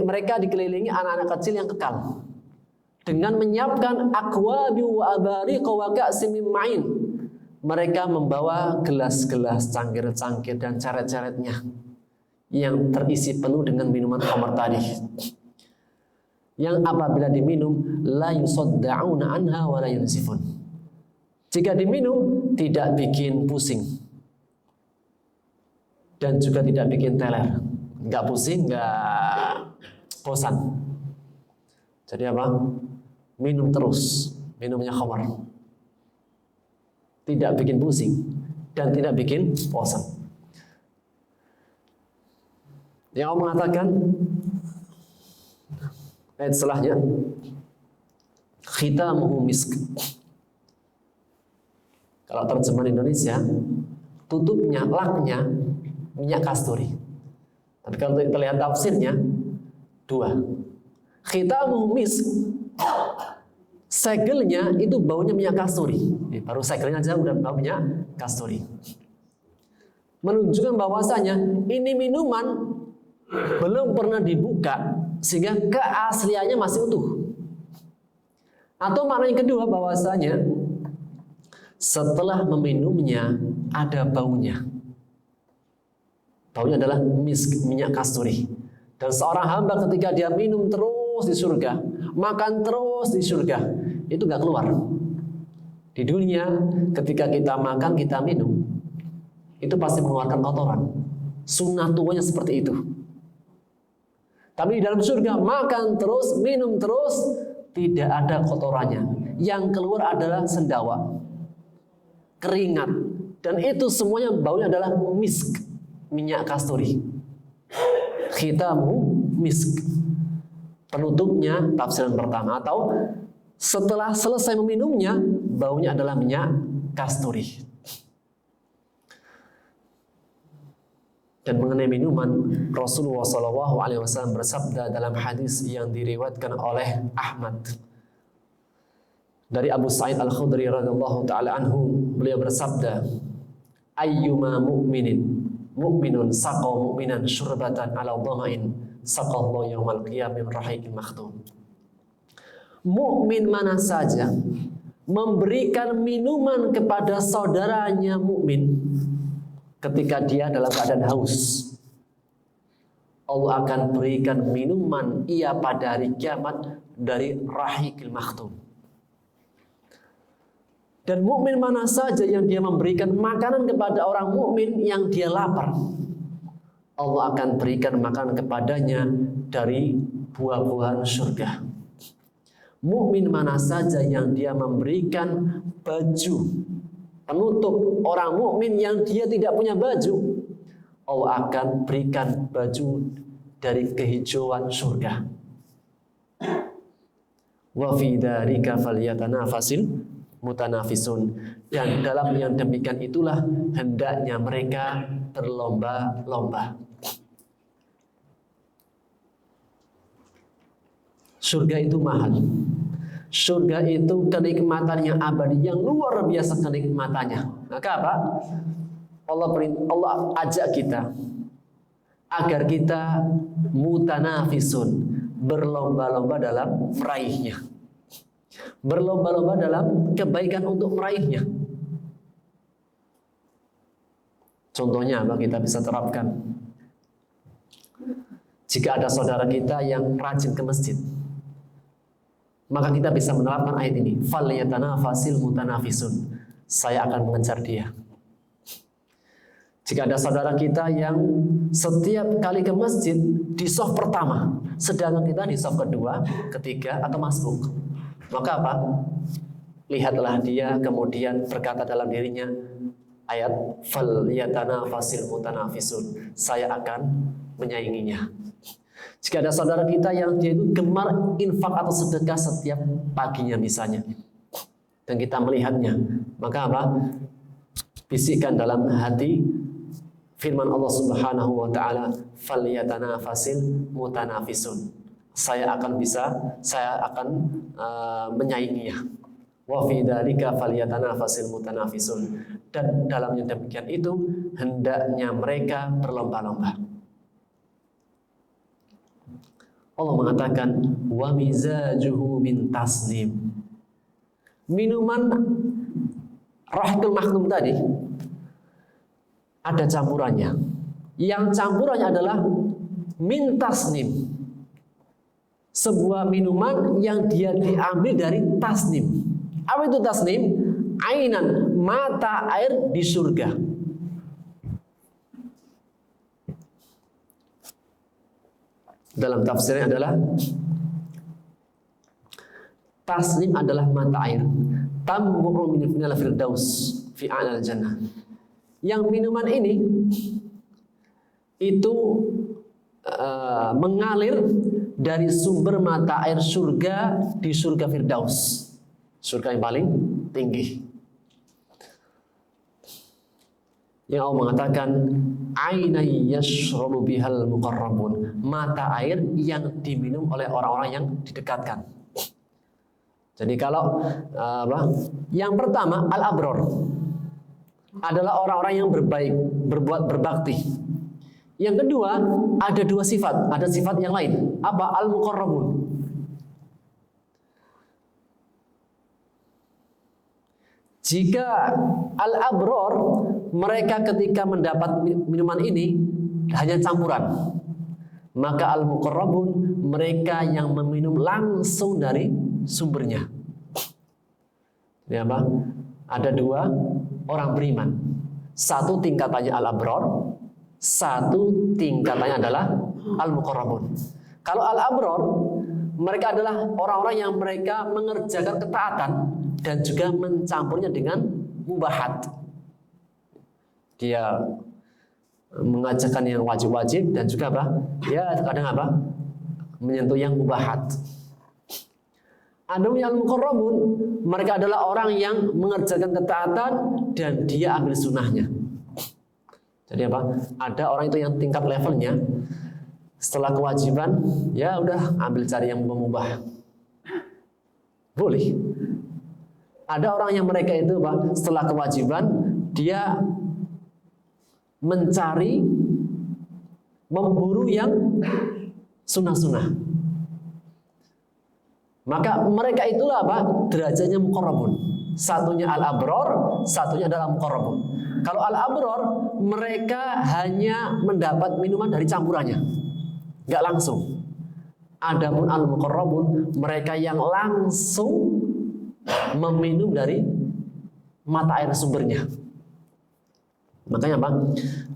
Mereka dikelilingi anak-anak kecil yang kekal dengan menyiapkan akwabi wa abariqa wa ka'sim min ma'in. Mereka membawa gelas-gelas, cangkir-cangkir dan ceret-ceretnya yang terisi penuh dengan minuman khamr tadi. Yang apabila diminum la yusadda'una anha wa la yunsifun. Jika diminum tidak bikin pusing dan juga tidak bikin teler, nggak pusing, nggak bosan. Jadi apa? Minum terus, minumnya khamr, tidak bikin pusing dan tidak bikin bosan. Yang Allah mengatakan ayat setelahnya, khitamuhu misk. Kalau terjemahan Indonesia, tutupnya, laknya minyak kasturi. Tapi kalau kita lihat tafsirnya, dua. Khitamuhu misk, segelnya itu baunya minyak kasturi. Baru segelnya aja udah bau minyak kasturi. Menunjukkan bahwasanya ini minuman belum pernah dibuka sehingga keasliannya masih utuh. Atau makna yang kedua bahwasanya setelah meminumnya ada baunya. Baunya adalah misk, minyak kasturi. Dan seorang hamba ketika dia minum terus di surga, makan terus di surga, itu gak keluar. Di dunia ketika kita makan, kita minum, itu pasti mengeluarkan kotoran. Sunnah tuanya seperti itu. Tapi di dalam surga makan terus, minum terus, tidak ada kotorannya. Yang keluar adalah sendawa, keringat, dan itu semuanya baunya adalah misk, minyak kasturi. Khitamu misk. Penutupnya tafsiran pertama, atau setelah selesai meminumnya baunya adalah minyak kasturi. Dan mengenai minuman, Rasulullah SAW bersabda dalam hadis yang diriwayatkan oleh Ahmad dari Abu Sa'id Al-Khudri radhiyallahu taala anhu, beliau bersabda, ayyuma mu'minun saqa mu'minan syurbatan ala dhama'in saqallahu yaumal qiyamah min rahiqin makhtum. Mukmin mana saja memberikan minuman kepada saudaranya mukmin ketika dia dalam keadaan haus, Allah akan berikan minuman ia pada hari kiamat dari rahiqil makhtum. Dan mukmin mana saja yang dia memberikan makanan kepada orang mukmin yang dia lapar, Allah akan berikan makanan kepadanya dari buah-buahan surga. Mukmin mana saja yang dia memberikan baju penutup orang mukmin yang dia tidak punya baju, Allah akan berikan baju dari kehijauan surga. Wa fi dzalika falyatanafasil mutanafisun. Dan dalam yang demikian itulah hendaknya mereka berlomba-lomba. Surga itu mahal. Surga itu kenikmatan yang abadi, yang luar biasa kenikmatannya. Maka apa? Allah ajak kita agar kita mutanafisun, berlomba-lomba dalam meraihnya. Berlomba-lomba dalam kebaikan untuk meraihnya. Contohnya apa kita bisa terapkan? Jika ada saudara kita yang rajin ke masjid, maka kita bisa menerapkan ayat ini, falyatanafasil mutanafisun. Saya akan mengejar dia. Jika ada saudara kita yang setiap kali ke masjid di shaf pertama, sedangkan kita di shaf kedua, ketiga, atau masbuk, maka apa? Lihatlah dia kemudian berkata dalam dirinya ayat falyatanafasil mutanafisun. Saya akan menyainginya. Jika ada saudara kita yang dia itu gemar infak atau sedekah setiap paginya misalnya, dan kita melihatnya, maka apa? Bisikkan dalam hati firman Allah Subhanahu wa taala, falyatanafasil mutanafisun. Saya akan menyainginya. Wa fi dzalika falyatanafasil mutanafisun. Dan dalam yang demikian itu hendaknya mereka berlomba-lomba. Allah mengatakan wa mizajuhu min tasnim. Minuman rahiqul makhtum tadi ada campurannya. Yang campurannya adalah min tasnim. Sebuah minuman yang dia diambil dari tasnim. Apa itu tasnim? Ainan, mata air di surga. Dalam tafsirnya adalah tasnim adalah mata air. Tambu'u min firdaus fi a'lal jannah. Yang minuman ini itu mengalir dari sumber mata air surga di surga Firdaus, surga yang paling tinggi. Yang Allah mengatakan ainai yashrabu bihal muqarrabun, mata air yang diminum oleh orang-orang yang didekatkan. Jadi kalau yang pertama al-abror adalah orang-orang yang berbaik, berbuat berbakti. Yang kedua ada dua sifat, ada sifat yang lain. Apa? Al-muqarrabun. Jika al-abror, mereka ketika mendapat minuman ini hanya campuran, maka al-muqarrabun, mereka yang meminum langsung dari sumbernya. Ini apa? Ada dua orang beriman. Satu tingkatannya al-abror, satu tingkatannya adalah al-muqarrabun. Kalau al-abror, mereka adalah orang-orang yang mereka mengerjakan ketaatan dan juga mencampurnya dengan mubahat. Dia mengajarkan yang wajib-wajib dan juga apa? Ya kadang apa? Menyentuh yang mubahat. Adapun yang muqarrabun, mereka adalah orang yang mengerjakan ketaatan dan dia ambil sunnahnya. Jadi apa? Ada orang itu yang tingkat levelnya setelah kewajiban, ya udah ambil cari yang mubah. Boleh. Ada orang yang mereka itu apa? Setelah kewajiban dia mencari, memburu yang sunnah-sunnah. Maka mereka itulah apa? Derajatnya muqarrabun. Satunya al-abror, satunya adalah muqarrabun. Kalau al-abror, mereka hanya mendapat minuman dari campurannya, nggak langsung. Adapun al-muqarrabun, mereka yang langsung meminum dari mata air sumbernya. Makanya apa?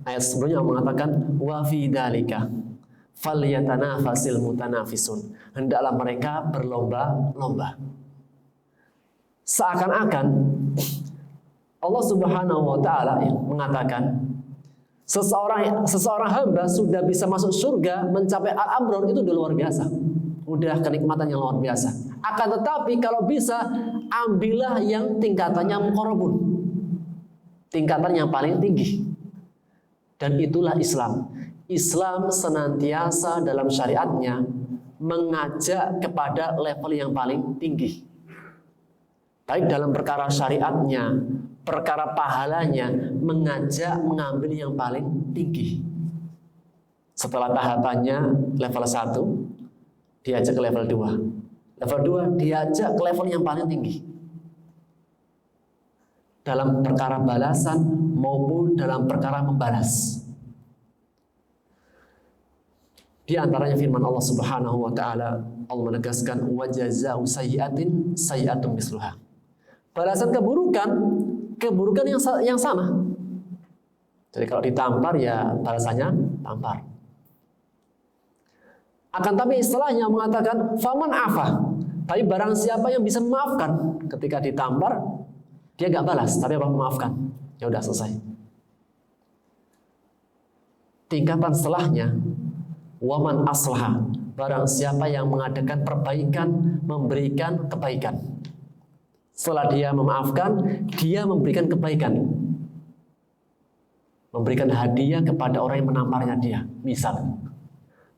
Ayat sebelumnya mengatakan wa fi dzalika falyatanafasil mutanafisun. Hendaklah mereka berlomba-lomba. Seakan-akan Allah Subhanahu wa taala mengatakan seseorang hamba sudah bisa masuk surga, mencapai al-abror, itu udah luar biasa. Udah kenikmatan yang luar biasa. Akan tetapi kalau bisa ambillah yang tingkatannya muqarrabun. Tingkatan yang paling tinggi. Dan itulah Islam. Islam senantiasa dalam syariatnya mengajak kepada level yang paling tinggi. Baik dalam perkara syariatnya, perkara pahalanya, mengajak mengambil yang paling tinggi. Setelah tahapannya level 1, diajak ke level 2. Level 2 diajak ke level yang paling tinggi. Dalam perkara balasan maupun dalam perkara membalas. Di antaranya firman Allah Subhanahu wa taala, Allah menegaskan wa jazaa'u sayyi'atin sayyi'atun misluha. Balasan keburukan yang sama. Jadi kalau ditampar ya balasannya tampar. Akan tapi istilahnya mengatakan faman afa. Tapi barang siapa yang bisa memaafkan ketika ditampar, dia gak balas, tapi apa? Memaafkan. Ya udah selesai. Tingkatan setelahnya waman aslaha, barang siapa yang mengadakan perbaikan, memberikan kebaikan. Setelah dia memaafkan, dia memberikan kebaikan. Memberikan hadiah kepada orang yang menamparnya dia, misal.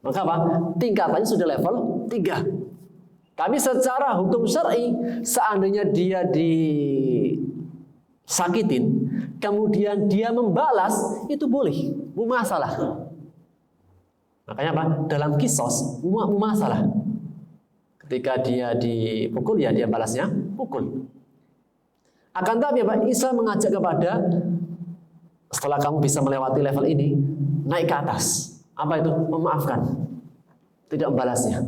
Maka apa? Tingkatannya sudah level 3. Tapi secara hukum syar'i, seandainya dia disakitin, kemudian dia membalas, itu boleh, masalah. Makanya apa? Dalam kisos, masalah. Ketika dia dipukul, ya dia balasnya pukul. Akan tapi apa? Islam mengajak kepada setelah kamu bisa melewati level ini, naik ke atas. Apa itu? Memaafkan. Tidak membalasnya.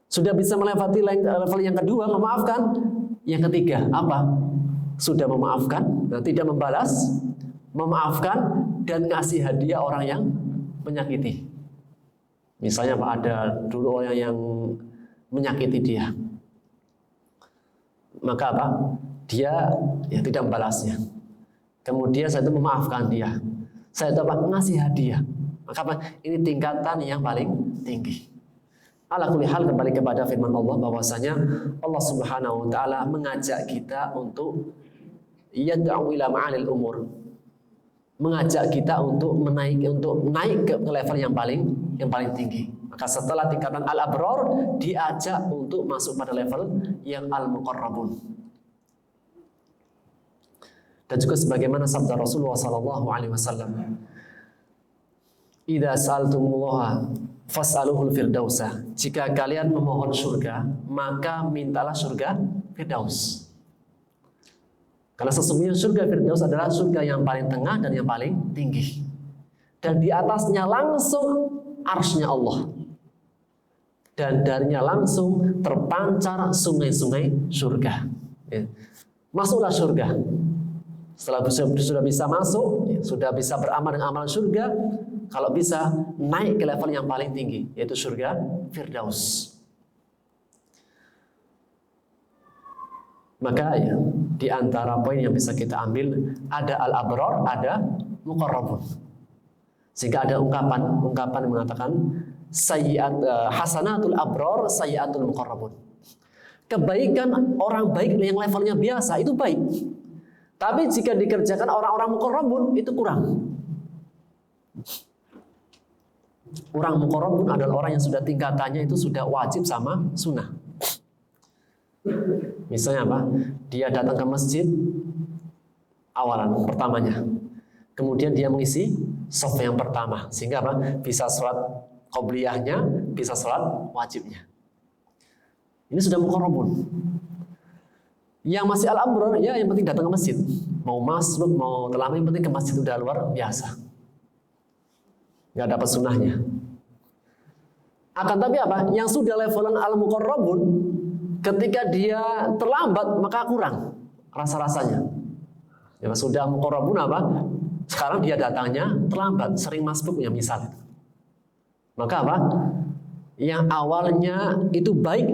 Sudah bisa melewati level yang kedua, memaafkan. Yang ketiga, apa? Sudah memaafkan, tidak membalas, memaafkan, dan ngasih hadiah orang yang menyakiti. Misalnya Pak, ada dulu orang yang menyakiti dia. Maka apa? Dia ya tidak membalasnya. Kemudian saya itu memaafkan dia. Saya itu apa? Ngasih hadiah. Maka apa? Ini tingkatan yang paling tinggi. Ala kulli hal, kembali kepada firman Allah bahwasanya Allah Subhanahu wa taala mengajak kita untuk yad'u ila ma'alil umur. Mengajak kita untuk naik ke level yang paling tinggi. Maka setelah tingkatan al-abror, diajak untuk masuk pada level yang al-muqarrabun. Dan juga sebagaimana sabda Rasulullah sallallahu alaihi wasallam, "Idza sa'altumullaha fas'aluhul firdausa." Jika kalian memohon surga, maka mintalah surga Firdaus. Karena sesungguhnya surga Firdaus adalah surga yang paling tengah dan yang paling tinggi. Dan di atasnya langsung arsy-Nya Allah. Dan darinya langsung terpancar sungai-sungai surga. Ya. Masuklah surga. Setelah sudah bisa masuk, ya, sudah bisa beramal dengan amalan surga, kalau bisa naik ke level yang paling tinggi, yaitu surga Firdaus. Maka ya, di antara poin yang bisa kita ambil, ada al-abrar, ada muqarrabun. Sehingga ada ungkapan yang mengatakan hasanatul abrar, sayyiatul muqarrabun. Kebaikan orang baik yang levelnya biasa itu baik. Tapi jika dikerjakan orang-orang muqarrabun itu kurang. Orang muqarrabun adalah orang yang sudah tingkatannya itu sudah wajib sama sunnah. Misalnya apa? Dia datang ke masjid awalan pertamanya. Kemudian dia mengisi shaf yang pertama, sehingga apa? Bisa sholat qobliyahnya, bisa sholat wajibnya. Ini sudah muqarrabun. Yang masih al-abrar, ya yang penting datang ke masjid. Mau masuk, mau terlambat, yang penting ke masjid udah luar biasa. Nggak dapat sunnahnya. Akan tapi apa? Yang sudah levelan al-muqarrabun, ketika dia terlambat maka kurang rasa-rasanya. Ya sudah muqarrabun apa? Sekarang dia datangnya terlambat, sering masbuknya misalnya. Maka apa? Yang awalnya itu baik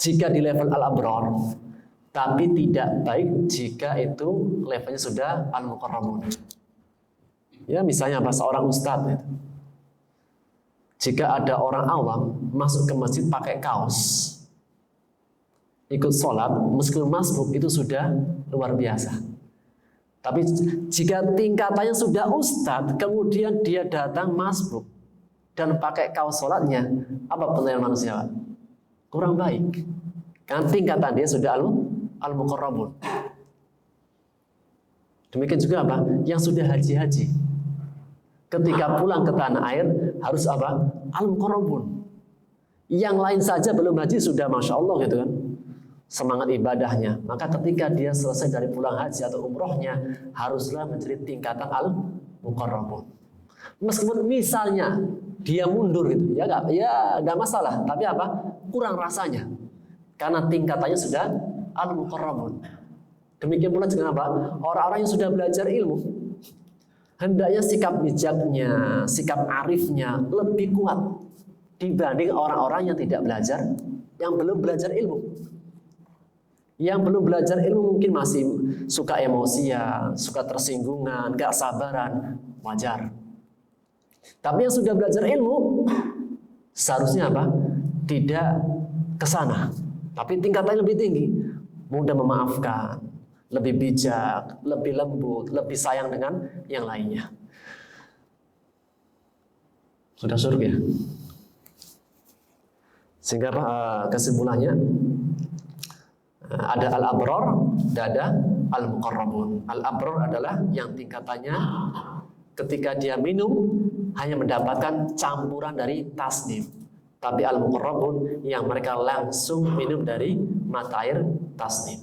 jika di level al-abrar, tapi tidak baik jika itu levelnya sudah al-muqarrabun. Ya misalnya apa? Seorang ustadz gitu. Jika ada orang awam masuk ke masjid pakai kaos, ikut sholat, meskipun masbuk itu sudah luar biasa. Tapi jika tingkatannya sudah ustadz, kemudian dia datang masbuk dan pakai kaos sholatnya, apa penilaian manusia? Kurang baik. Karena tingkatan dia sudah al-muqarrabun. Demikian juga apa? Yang sudah haji-haji. Ketika pulang ke tanah air harus apa? Al-muqarrabun. Yang lain saja belum haji sudah masya Allah gitu kan, semangat ibadahnya. Maka ketika dia selesai dari pulang haji atau umrohnya, haruslah menjadi tingkatan al-muqarrabun. Meskipun misalnya dia mundur gitu, ya nggak masalah. Tapi apa? Kurang rasanya, karena tingkatannya sudah al-muqarrabun. Demikian pula dengan apa? Orang-orang yang sudah belajar ilmu, hendaknya sikap bijaknya, sikap arifnya lebih kuat dibanding orang-orang yang tidak belajar, yang belum belajar ilmu. Yang belum belajar ilmu mungkin masih suka emosian, suka tersinggungan, gak sabaran, wajar. Tapi yang sudah belajar ilmu seharusnya apa? Tidak ke sana, tapi tingkatannya lebih tinggi, mudah memaafkan, lebih bijak, lebih lembut, lebih sayang dengan yang lainnya. Sudah surga. Sehingga kesimpulannya ada al-abrar dan ada al-muqarrabun. Al-abrar adalah yang tingkatannya ketika dia minum hanya mendapatkan campuran dari tasnim. Tapi al-muqarrabun yang mereka langsung minum dari mata air tasnim.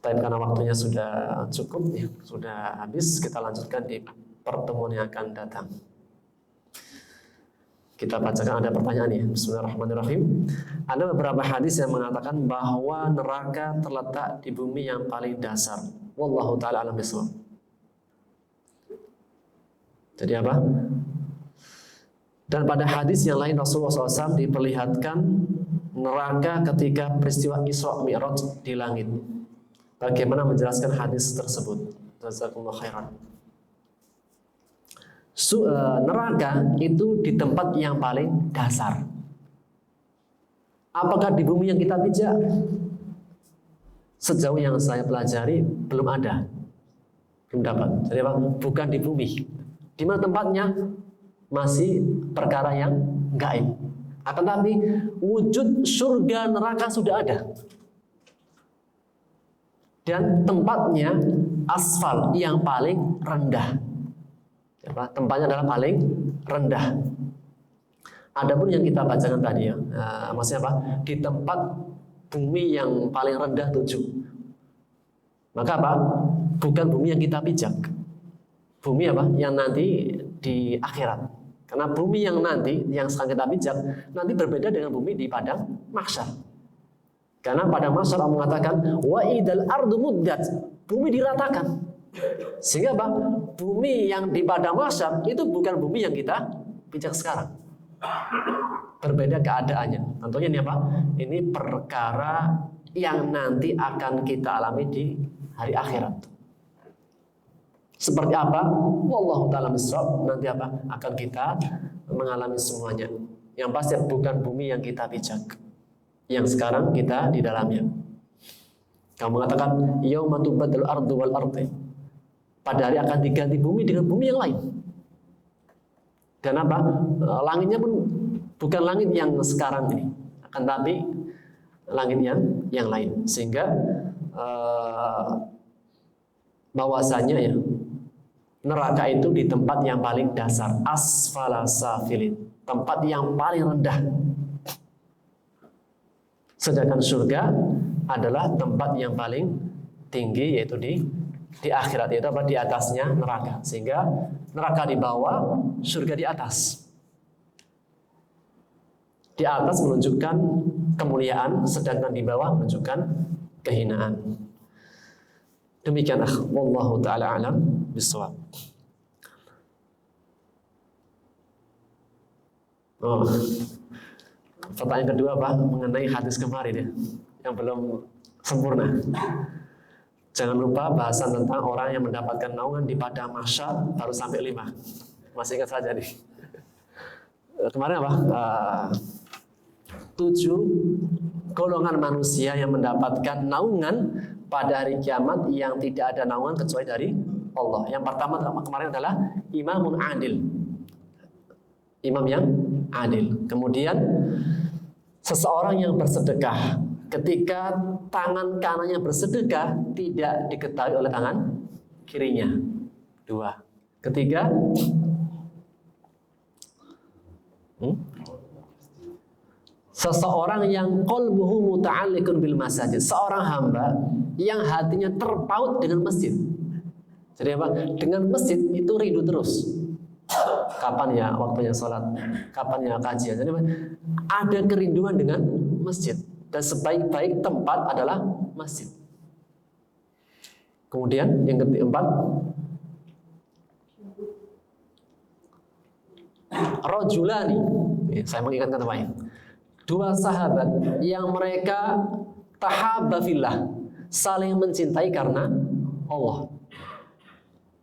Tapi karena waktunya sudah cukup, ya, sudah habis, kita lanjutkan di pertemuan yang akan datang. Kita bacakan, ada pertanyaan ya. Bismillahirrahmanirrahim. Ada beberapa hadis yang mengatakan bahwa neraka terletak di bumi yang paling dasar. Wallahu ta'ala alam bishawab. Jadi apa? Dan pada hadis yang lain Rasulullah SAW diperlihatkan neraka ketika peristiwa Isra Mi'raj di langit. Bagaimana menjelaskan hadis tersebut? Jazakumullah khairan. Neraka itu di tempat yang paling dasar. Apakah di bumi yang kita pijak? Sejauh yang saya pelajari belum ada, belum dapat. Jadi apa? Bukan di bumi. Di mana tempatnya? Masih perkara yang gaib. Akan tapi wujud surga neraka sudah ada. Dan tempatnya asfal yang paling rendah. Tempatnya adalah paling rendah. Adapun yang kita bacakan tadi ya, maksudnya apa? Di tempat bumi yang paling rendah 7. Maka apa? Bukan bumi yang kita pijak. Bumi apa? Yang nanti di akhirat. Karena bumi yang nanti, yang sekarang kita pijak, nanti berbeda dengan bumi di padang mahsyar. Karena pada mahsyar Allah mengatakan, wa idal ardu muddat, bumi diratakan. Sehingga apa? Bumi yang di padang mahsyar itu bukan bumi yang kita pijak sekarang. Berbeda keadaannya. Tentunya ini apa? Ini perkara yang nanti akan kita alami di hari akhirat. Seperti apa? Wallahu ta'ala bishawab. Nanti apa? Akan kita mengalami semuanya. Yang pasti bukan bumi yang kita pijak, yang sekarang kita di dalamnya. Kamu mengatakan yauma tubaddal ardu wal ardi. Pada hari akan diganti bumi dengan bumi yang lain. Dan apa? Langitnya pun bukan langit yang sekarang ini, akan tapi langit yang lain. Sehingga bahwasanya ya, neraka itu di tempat yang paling dasar, asfala safilin, tempat yang paling rendah. Sedangkan surga adalah tempat yang paling tinggi, yaitu di akhirat, yaitu apa? Di atasnya neraka. Sehingga neraka di bawah, surga di atas. Di atas menunjukkan kemuliaan, sedangkan di bawah menunjukkan kehinaan. Demikianlah, wallahu ta'ala alam bishawab. Pertanyaan kedua apa? Mengenai hadis kemarin ya, yang belum sempurna. Jangan lupa bahasan tentang orang yang mendapatkan naungan di padang mahsyar baru sampai 5. Masih ingat saja nih. Kemarin apa? 7 golongan manusia yang mendapatkan naungan pada hari kiamat yang tidak ada naungan kecuali dari Allah. Yang pertama kemarin adalah imamun adil. Imam yang adil. Kemudian seseorang yang bersedekah. Ketika tangan kanannya bersedekah, tidak diketahui oleh tangan kirinya. 2. Ketiga, seseorang yang qalbuhu muta'alliqun bil masajid, seorang hamba yang hatinya terpaut dengan masjid. Jadi apa? Dengan masjid itu rindu terus. Kapan ya waktunya sholat? Kapan ya kajian? Jadi ada kerinduan dengan masjid. Dan sebaik-baik tempat adalah masjid. Kemudian yang keempat, rajulani. Saya mengingatkan teman-teman. 2 sahabat yang mereka tahabba fillah, saling mencintai karena Allah.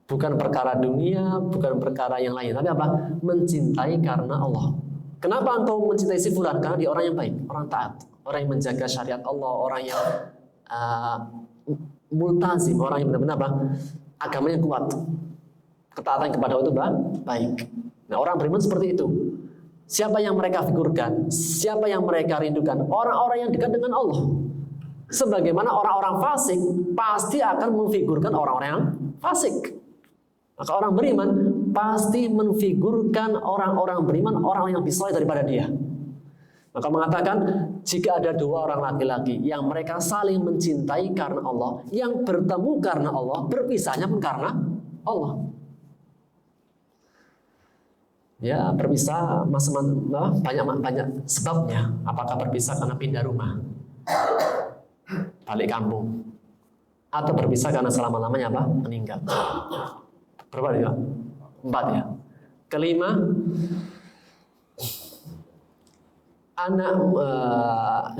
Bukan perkara dunia, bukan perkara yang lain, tapi apa? Mencintai karena Allah. Kenapa engkau mencintai si fulan? Karena dia orang yang baik, orang taat, orang yang menjaga syariat Allah, orang yang multazim, orang yang benar-benar apa? Agamanya kuat, ketaatan kepada Allah itu baik. Nah, orang beriman seperti itu. Siapa yang mereka figurkan? Siapa yang mereka rindukan? Orang-orang yang dekat dengan Allah. Sebagaimana orang-orang fasik pasti akan memfigurkan orang-orang yang fasik. Maka orang beriman pasti menfigurkan orang-orang beriman, orang yang lebih saleh daripada dia. Maka mengatakan, jika ada 2 orang laki-laki yang mereka saling mencintai karena Allah, yang bertemu karena Allah, berpisahnya pun karena Allah. Ya, berpisah banyak sebabnya. Apakah berpisah karena pindah rumah, balik kampung, atau berpisah karena selama-lamanya apa? Meninggal. Berapa dia? 4 ya. Kelima, anak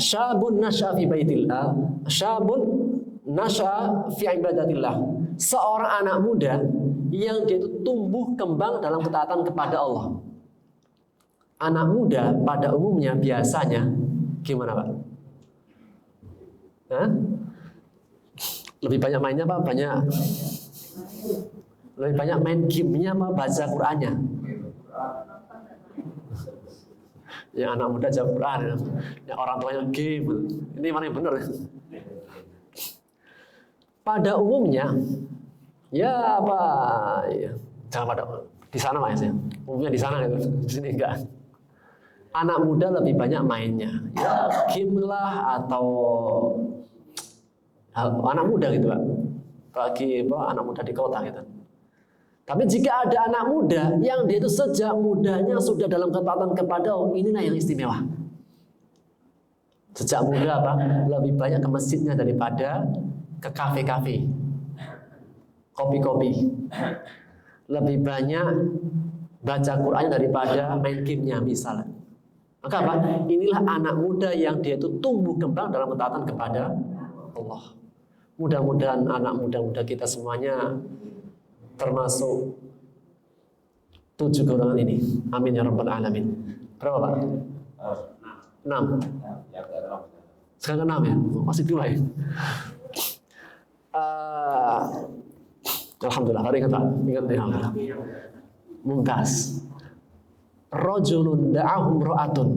syabun nasya fi baitillah, syabun nasya fi ibadatillah. Seorang anak muda yang dia itu tumbuh kembang dalam ketaatan kepada Allah. Anak muda pada umumnya biasanya gimana, Pak? Hah? Lebih banyak mainnya apa? Lebih banyak main gamenya apa baca Qur'annya? Yang anak muda jawab Qur'an, yang orang tuanya game. Ini mana yang benar? Pada umumnya, ya apa? Ya, jangan pada di sana mas ya. Umumnya di sana gitu, di sini enggak. anak muda lebih banyak mainnya, ya game lah atau anak muda gitu Pak. Bagi anak muda di kota gitu. Tapi jika ada anak muda yang dia itu sejak mudanya sudah dalam ketaatan kepada Allah, inilah yang istimewa. Sejak muda apa? Lebih banyak ke masjidnya daripada ke kafe-kafe, kopi-kopi. Lebih banyak baca Quran daripada main gamenya misalnya. Maka apa? Inilah anak muda yang dia itu tumbuh kembang dalam ketaatan kepada Allah. Mudah-mudahan anak muda-muda kita semuanya termasuk 7 golongan ini. Amin ya rabbal alamin. Berapa Pak? 6. Sekarang 6 ya? Masih 2 ya? Alhamdulillah, hari ingat Pak? Ingat ya? Mumtaz. Rajulun da'ahum ra'atun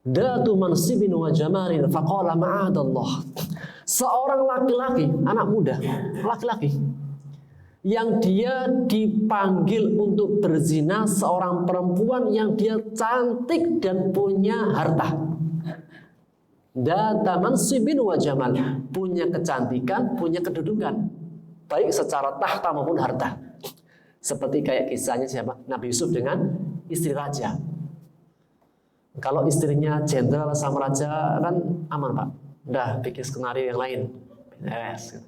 datu mansibin wa jamalin faqala ma'adallah. Seorang laki-laki, anak muda, laki-laki yang dia dipanggil untuk berzina seorang perempuan yang dia cantik dan punya harta. Data mansibin wa jamal, punya kecantikan, punya kedudukan, baik secara tahta maupun harta. Seperti kayak kisahnya siapa? Nabi Yusuf dengan istri raja. Kalau istrinya jenderal sama raja kan aman Pak. Udah bikin skenario yang lain. Yes.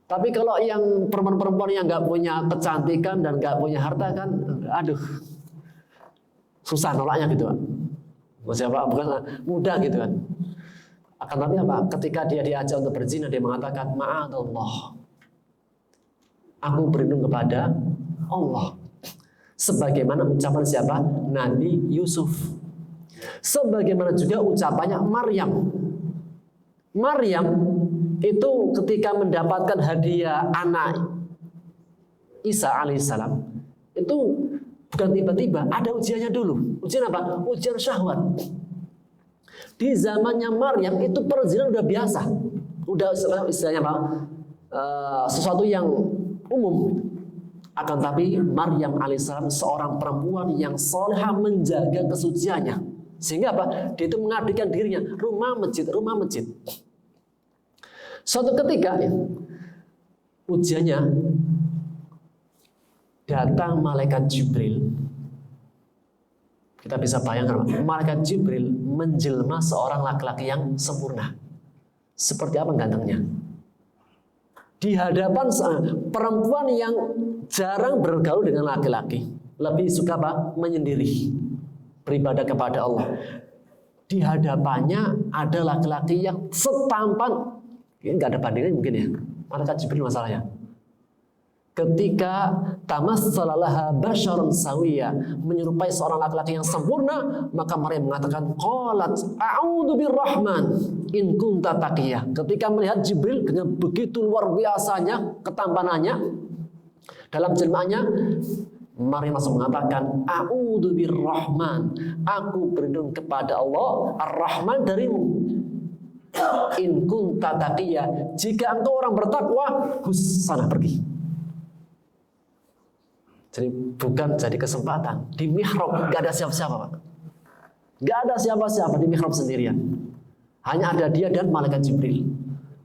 Tapi kalau yang perempuan-perempuan yang nggak punya kecantikan dan nggak punya harta kan, aduh, susah nolaknya gitu Pak. Maksudnya Pak, bukan mudah gitu kan. Akan tapi apa? Ketika dia diajak untuk berzina, dia mengatakan, ma'adallah, aku berlindung kepada Allah. Sebagaimana ucapan siapa? Nabi Yusuf. Sebagaimana juga ucapannya Maryam. Maryam itu ketika mendapatkan hadiah anak Isa alaihissalam, itu bukan tiba-tiba, ada ujiannya dulu. Ujian apa? Ujian syahwat. Di zamannya Maryam itu perzinahan udah biasa, udah istilahnya apa? Sesuatu yang umum. Akan tapi Maryam alaihissalam seorang perempuan yang solehah menjaga kesuciannya. Sehingga apa? Dia itu mengabdikan dirinya rumah masjid. Suatu ketika ya, ujiannya datang malaikat Jibril. Kita bisa bayangkan, malaikat Jibril menjelma seorang laki-laki yang sempurna. Seperti apa gantengnya? Di hadapan perempuan yang jarang bergaul dengan laki-laki, lebih suka apa? Menyendiri, beribadah kepada Allah. Di hadapannya ada laki-laki yang setampan, nggak ada bandingan mungkin ya, malaikat Jibril masalahnya. Ketika tamassalaha basyaran sawiya, menyerupai seorang laki-laki yang sempurna, maka Maryam mengatakan, qalat a'udzu birrahman in kunta taqiyah. Ketika melihat Jibril dengan begitu luar biasanya ketampanannya dalam jelmaannya, Maryam langsung mengatakan, a'udzu birrahman, aku berlindung kepada Allah Ar-Rahman darimu. In kunta taqiyah, jika engkau orang bertakwa, sana pergi. Jadi bukan jadi kesempatan. Di mihrab gak ada siapa-siapa Pak. Gak ada siapa-siapa di mihrab sendirian. Hanya ada dia dan malaikat Jibril.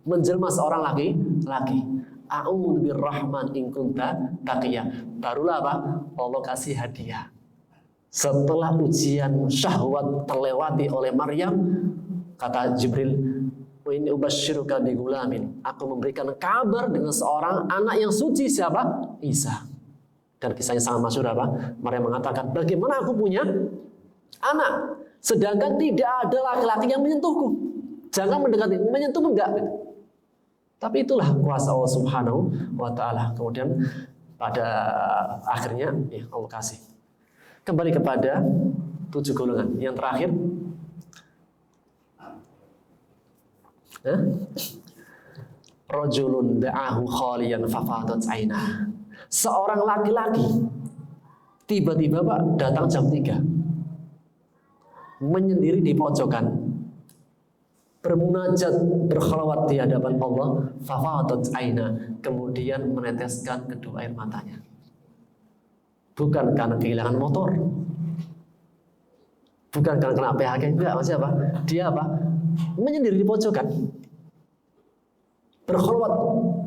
Menjelma seorang laki-laki. A'udzu birrahman in kunta taqiyah. Barulah apa? Allah kasih hadiah. Setelah ujian syahwat terlewati oleh Maryam, kata Jibril, wa inni ubasyiruka bi gulamin. Aku memberikan kabar dengan seorang anak yang suci, siapa? Isa. Dan kisahnya sangat masyhur apa? Maryam mengatakan, bagaimana aku punya anak sedangkan tidak ada laki-laki yang menyentuhku? Jangan mendekati, menyentuh enggak. Tapi itulah kuasa Allah Subhanahu wa taala. Kemudian pada akhirnya ya Allah kasih. Kembali kepada 7 golongan. Yang terakhir, rajulun da'ahu khaliyan fafadat ainah. Seorang laki-laki tiba-tiba Pak datang jam 3, menyendiri di pojokan, bermunajat, berkhalwat di hadapan Allah, fafadat aina, kemudian meneteskan kedua air matanya. Bukan karena kehilangan motor, Bukan karena kena PHK, enggak, maksudnya apa? Dia apa? Menyendiri di pojokan. Berkhulwat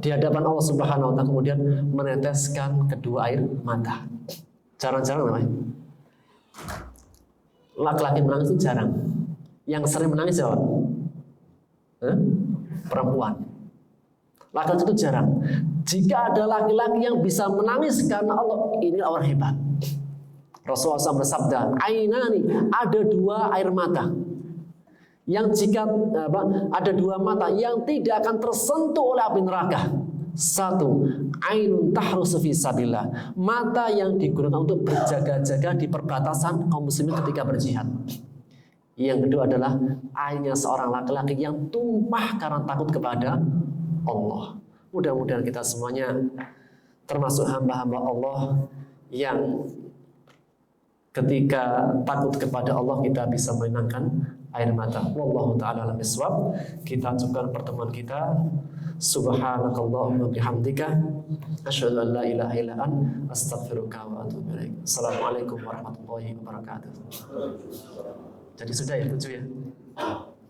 di hadapan Allah Subhanahu wa taala, kemudian meneteskan kedua air mata. Jarang-jarang namanya. Laki-laki menangis itu jarang. Yang sering menangis siapa? Perempuan. Laki-laki itu jarang. Jika ada laki-laki yang bisa menangis karena Allah, ini orang hebat. Rasulullah SAW bersabda, ainani, ada dua air mata yang jika ada dua mata yang tidak akan tersentuh oleh api neraka. Satu, ainun tahrusu fi sabilillah, mata yang digunakan untuk berjaga-jaga di perbatasan kaum muslimin ketika berjihad. Yang kedua adalah airnya seorang laki-laki yang tumpah karena takut kepada Allah. Mudah-mudahan kita semuanya termasuk hamba-hamba Allah yang ketika takut kepada Allah kita bisa menenangkan air mata. Wallahu ta'ala alam bisawab. Kita cukupkan pertemuan kita. Subhanakallahumma bihamdika asyhadu an la ilaha illa anta astaghfiruka wa atubu ilaik. Assalamualaikum warahmatullahi wabarakatuh. Jadi sudah ya 7 ya.